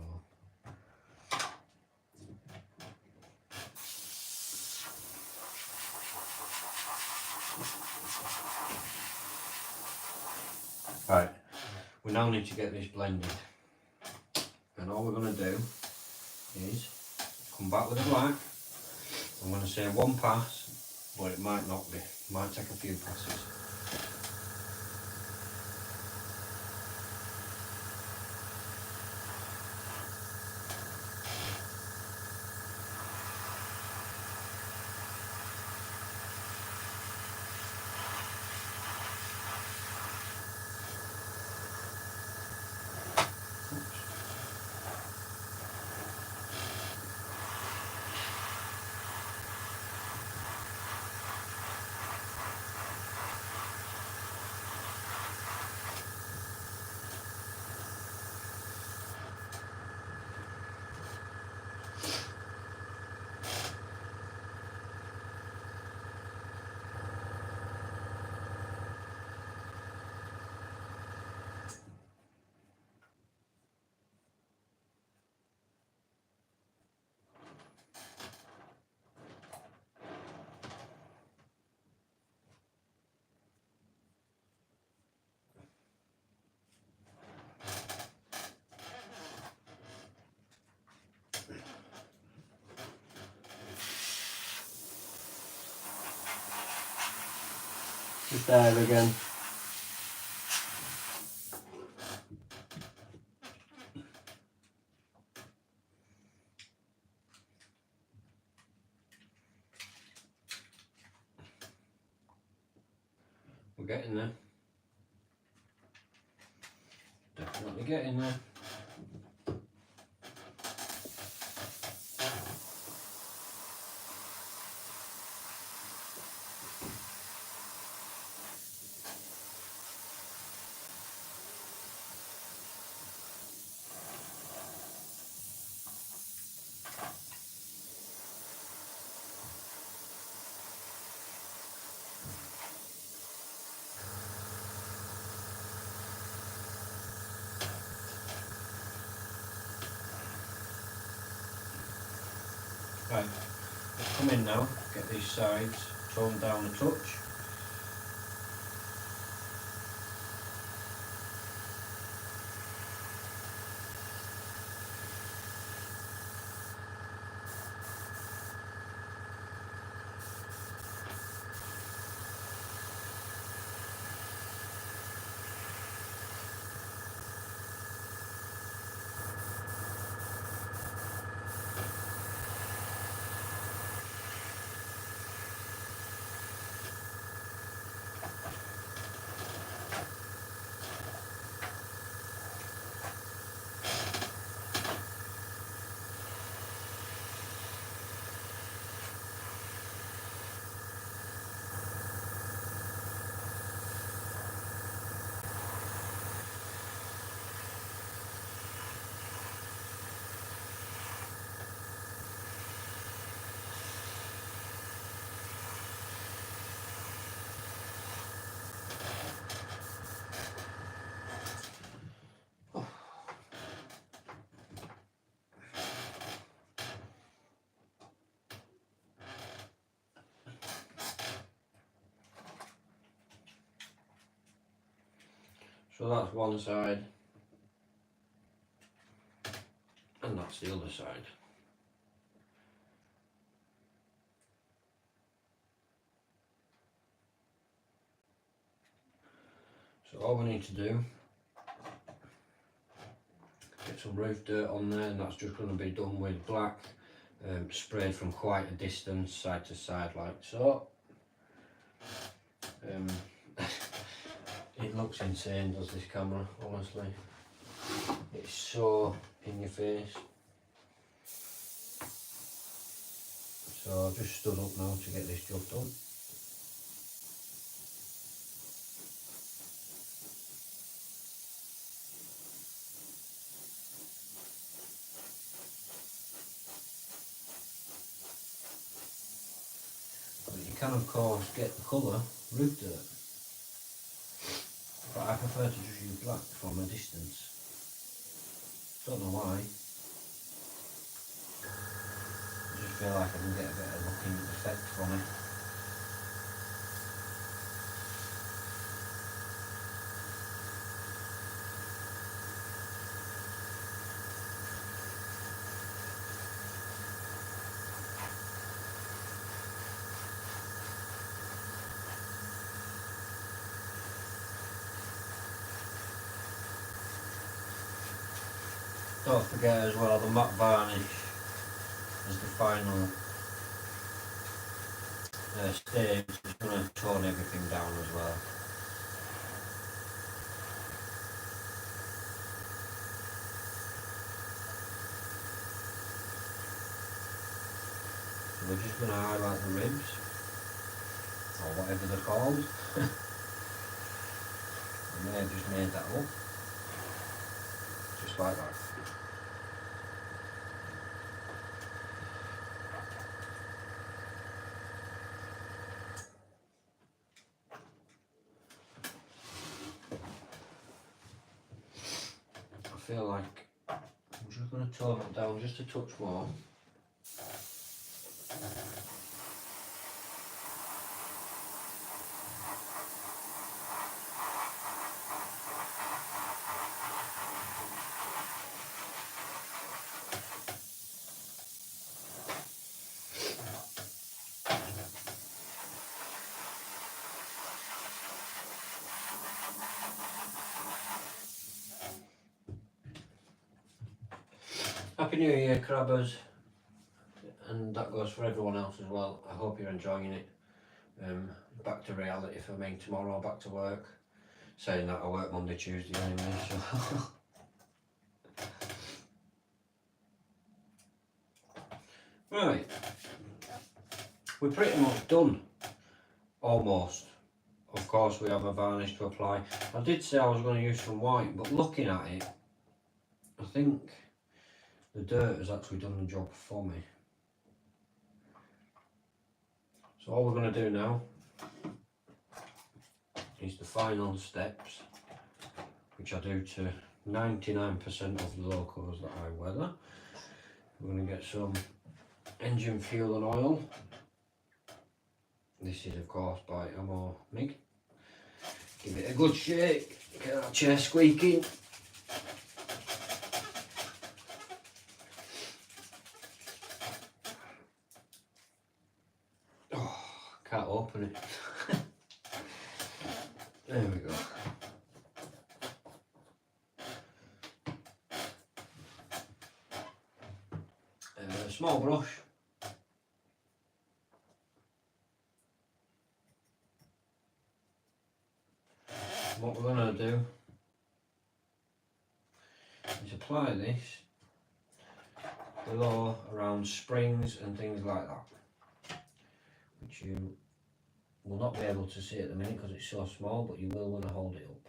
Right, we now need to get this blended, and all we're going to do is come back with the black. I'm going to say one pass, but it might not be, it might take a few passes. Just there again. We're getting there. Definitely getting there. Right, let's come in now, get these sides toned down a touch. So that's one side, and that's the other side. So all we need to do, get some roof dirt on there, and that's just going to be done with black, sprayed from quite a distance, side to side like so. It looks insane, does this camera, honestly. It's so in your face. So I've just stood up now to get this job done. But you can of course get the colour roof dirt. But I prefer to just use black from a distance. Don't know why. I just feel like I can get a better looking effect from it. Don't forget as well, the matte varnish is the final stage. It's going to tone everything down as well. So we're just going to highlight the ribs, or whatever they're called. I may have just made that up, just like that. I feel like I'm just going to tone it down just a touch more. Happy New Year, crabbers, and that goes for everyone else as well. I hope you're enjoying it. Back to reality for me tomorrow, back to work. Saying that I work Monday, Tuesday anyway, so. Right, we're pretty much done, almost. Of course we have a varnish to apply. I did say I was going to use some white, but looking at it, I think the dirt has actually done the job for me. So all we're going to do now is the final steps, which I do to 99% of the locos that I weather. We're going to get some engine fuel and oil. This is of course by Ammo MIG. Give it a good shake, get that chair squeaking. Oh, can't open it. There we go. A small brush. What we're going to do is apply this below around springs and things like that, which you will not be able to see at the minute because it's so small, but you will when I hold it up.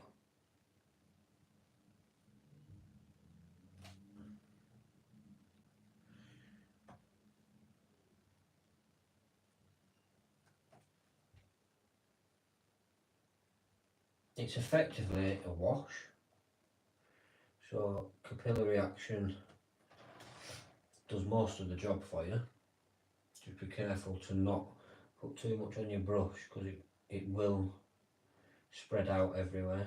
It's effectively a wash, so capillary action does most of the job for you. Just be careful to not put too much on your brush because it will spread out everywhere.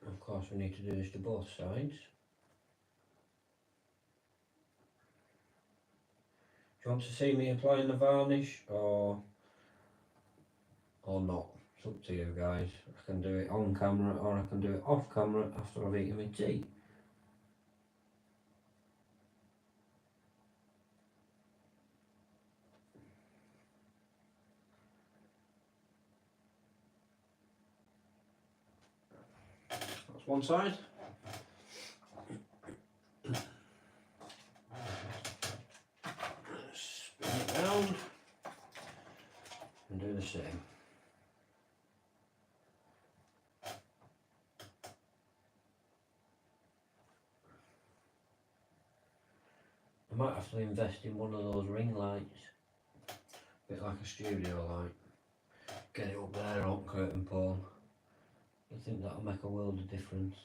Of course we need to do this to both sides. Do you want to see me applying the varnish or not? It's up to you guys. I can do it on camera or I can do it off camera after I've eaten my tea. That's one side. Spin it round and do the same. I might have to invest in one of those ring lights, a bit like a studio light. Get it up there on curtain pole. I think that'll make a world of difference.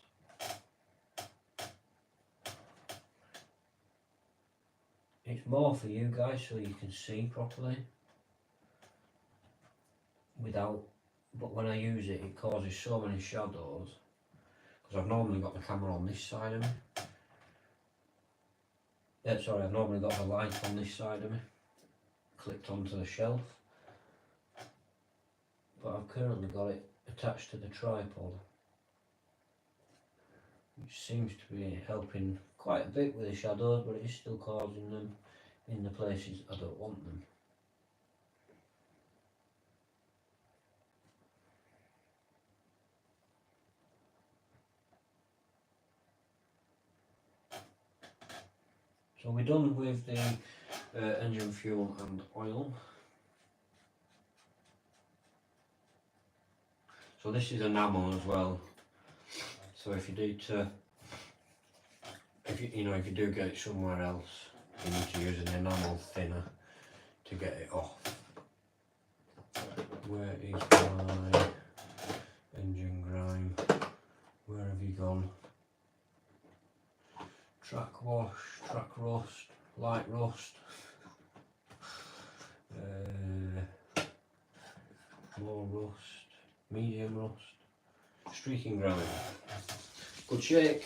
It's more for you guys so you can see properly without, but when I use it, it causes so many shadows because I've normally got the camera on this side of me. Sorry, I've normally got the light on this side of me, clipped onto the shelf, but I've currently got it attached to the tripod, which seems to be helping quite a bit with the shadows, but it is still causing them in the places I don't want them. So we're done with the engine fuel and oil. So this is enamel as well. So if you need to, if you do get it somewhere else, you need to use an enamel thinner to get it off. Where is my engine grime? Where have you gone? Track wash, track rust, light rust, more rust, medium rust, streaking grime. Good shake.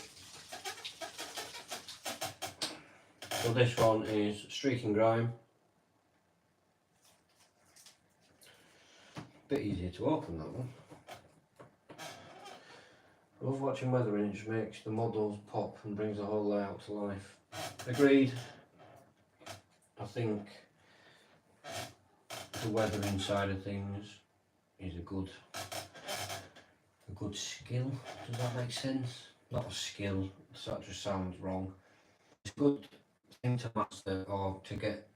So this one is streaking grime. bit easier to open, that one. I love watching weathering, it just makes the models pop and brings the whole layout to life. Agreed. I think the weathering side of things is a good skill. Does that make sense? Not a skill, that just sounds wrong. It's a good thing to master or to get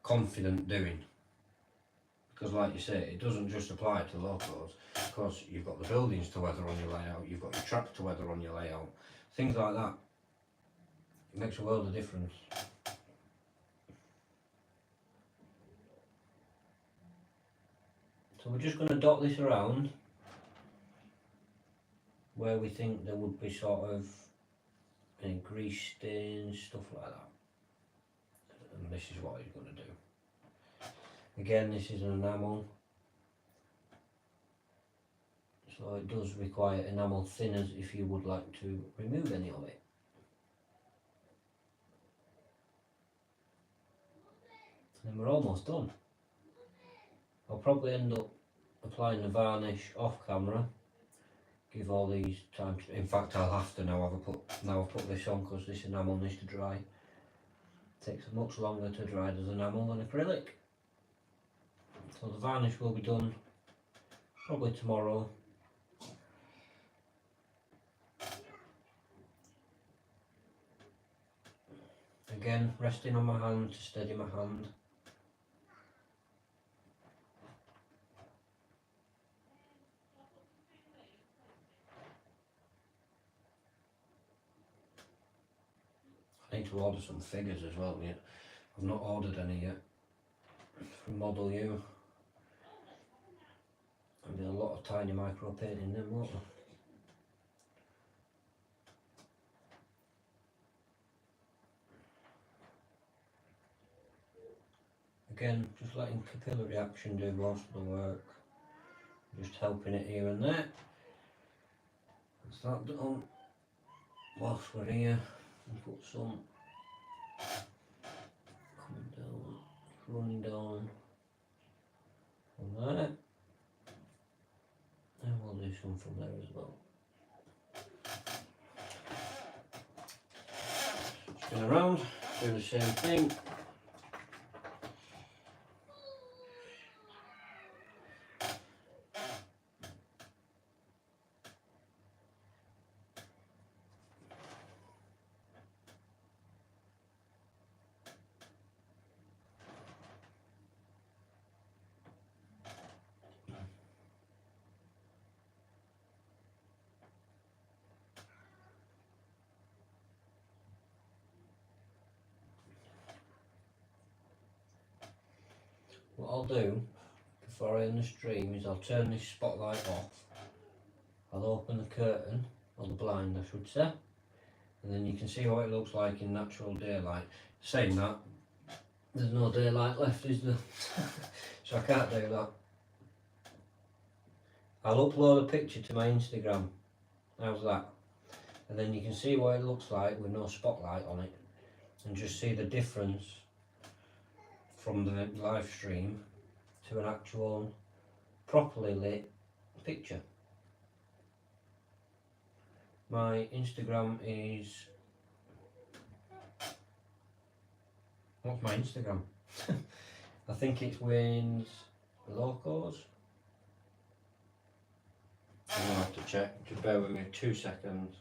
confident doing. Because like you say, it doesn't just apply to locos, because you've got the buildings to weather on your layout, you've got your tracks to weather on your layout, things like that. It makes a world of difference. So we're just going to dot this around where we think there would be sort of any grease stains, stuff like that. And this is what he's going to do. Again, this is an enamel, so it does require enamel thinners if you would like to remove any of it. And we're almost done. I'll probably end up applying the varnish off camera, give all these time to, in fact I'll have to now. I've put this on because this enamel needs to dry. It takes much longer to dry as enamel than acrylic. So the varnish will be done probably tomorrow. Again, resting on my hand to steady my hand. I need to order some figures as well yet. I've not ordered any yet from Model U. There'll be a lot of tiny micro painting then, won't there? Again, just letting capillary action do most of the work. Just helping it here and there. That's that done. Whilst we're here, we'll put some coming down, running down from there. And we'll do some from there as well. Spin around, do the same thing. What I'll do before I end the stream is I'll turn this spotlight off, I'll open the curtain, or the blind I should say, and then you can see what it looks like in natural daylight. Saying that, there's no daylight left, is there? So I can't do that. I'll upload a picture to my Instagram, how's that? And then you can see what it looks like with no spotlight on it, and just see the difference from the live stream to an actual properly lit picture. My Instagram is, what's my Instagram? I think it's Wayne's Locos. I'm gonna have to check, just bear with me 2 seconds.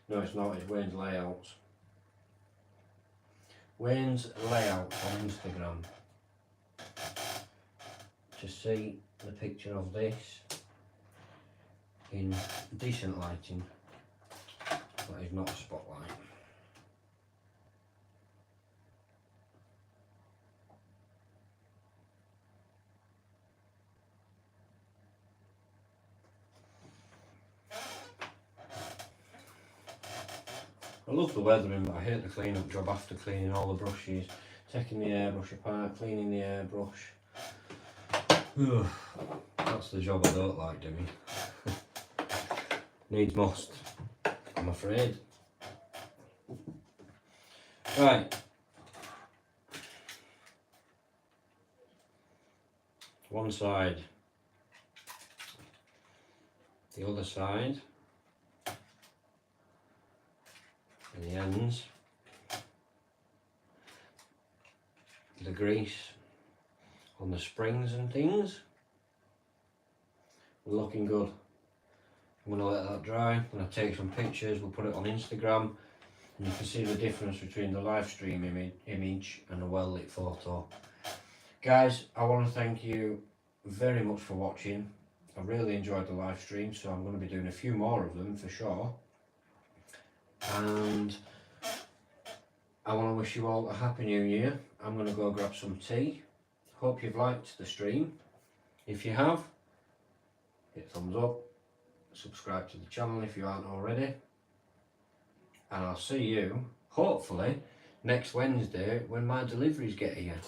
No, it's not, it's Wayne's Layouts. Wayne's Layout on Instagram. To see the picture of this in decent lighting, that is not a spotlight. I love the weathering, but I hate the clean up job after cleaning all the brushes, taking the airbrush apart, cleaning the airbrush. That's the job I don't like doing. Needs must, I'm afraid. Right. one side, the other side, and the ends, the grease on the springs and things. We're looking good. I'm going to let that dry. I'm going to take some pictures, we'll put it on Instagram, and you can see the difference between the live stream image and a well lit photo. Guys, I want to thank you very much for watching. I really enjoyed the live stream, so I'm going to be doing a few more of them for sure. And I want to wish you all a happy new year. I'm going to go grab some tea. Hope you've liked the stream. If you have, hit thumbs up, subscribe to the channel if you aren't already, and I'll see you hopefully next Wednesday when my deliveries get here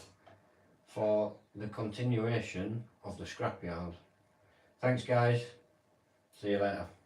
for the continuation of the scrapyard. Thanks guys, see you later.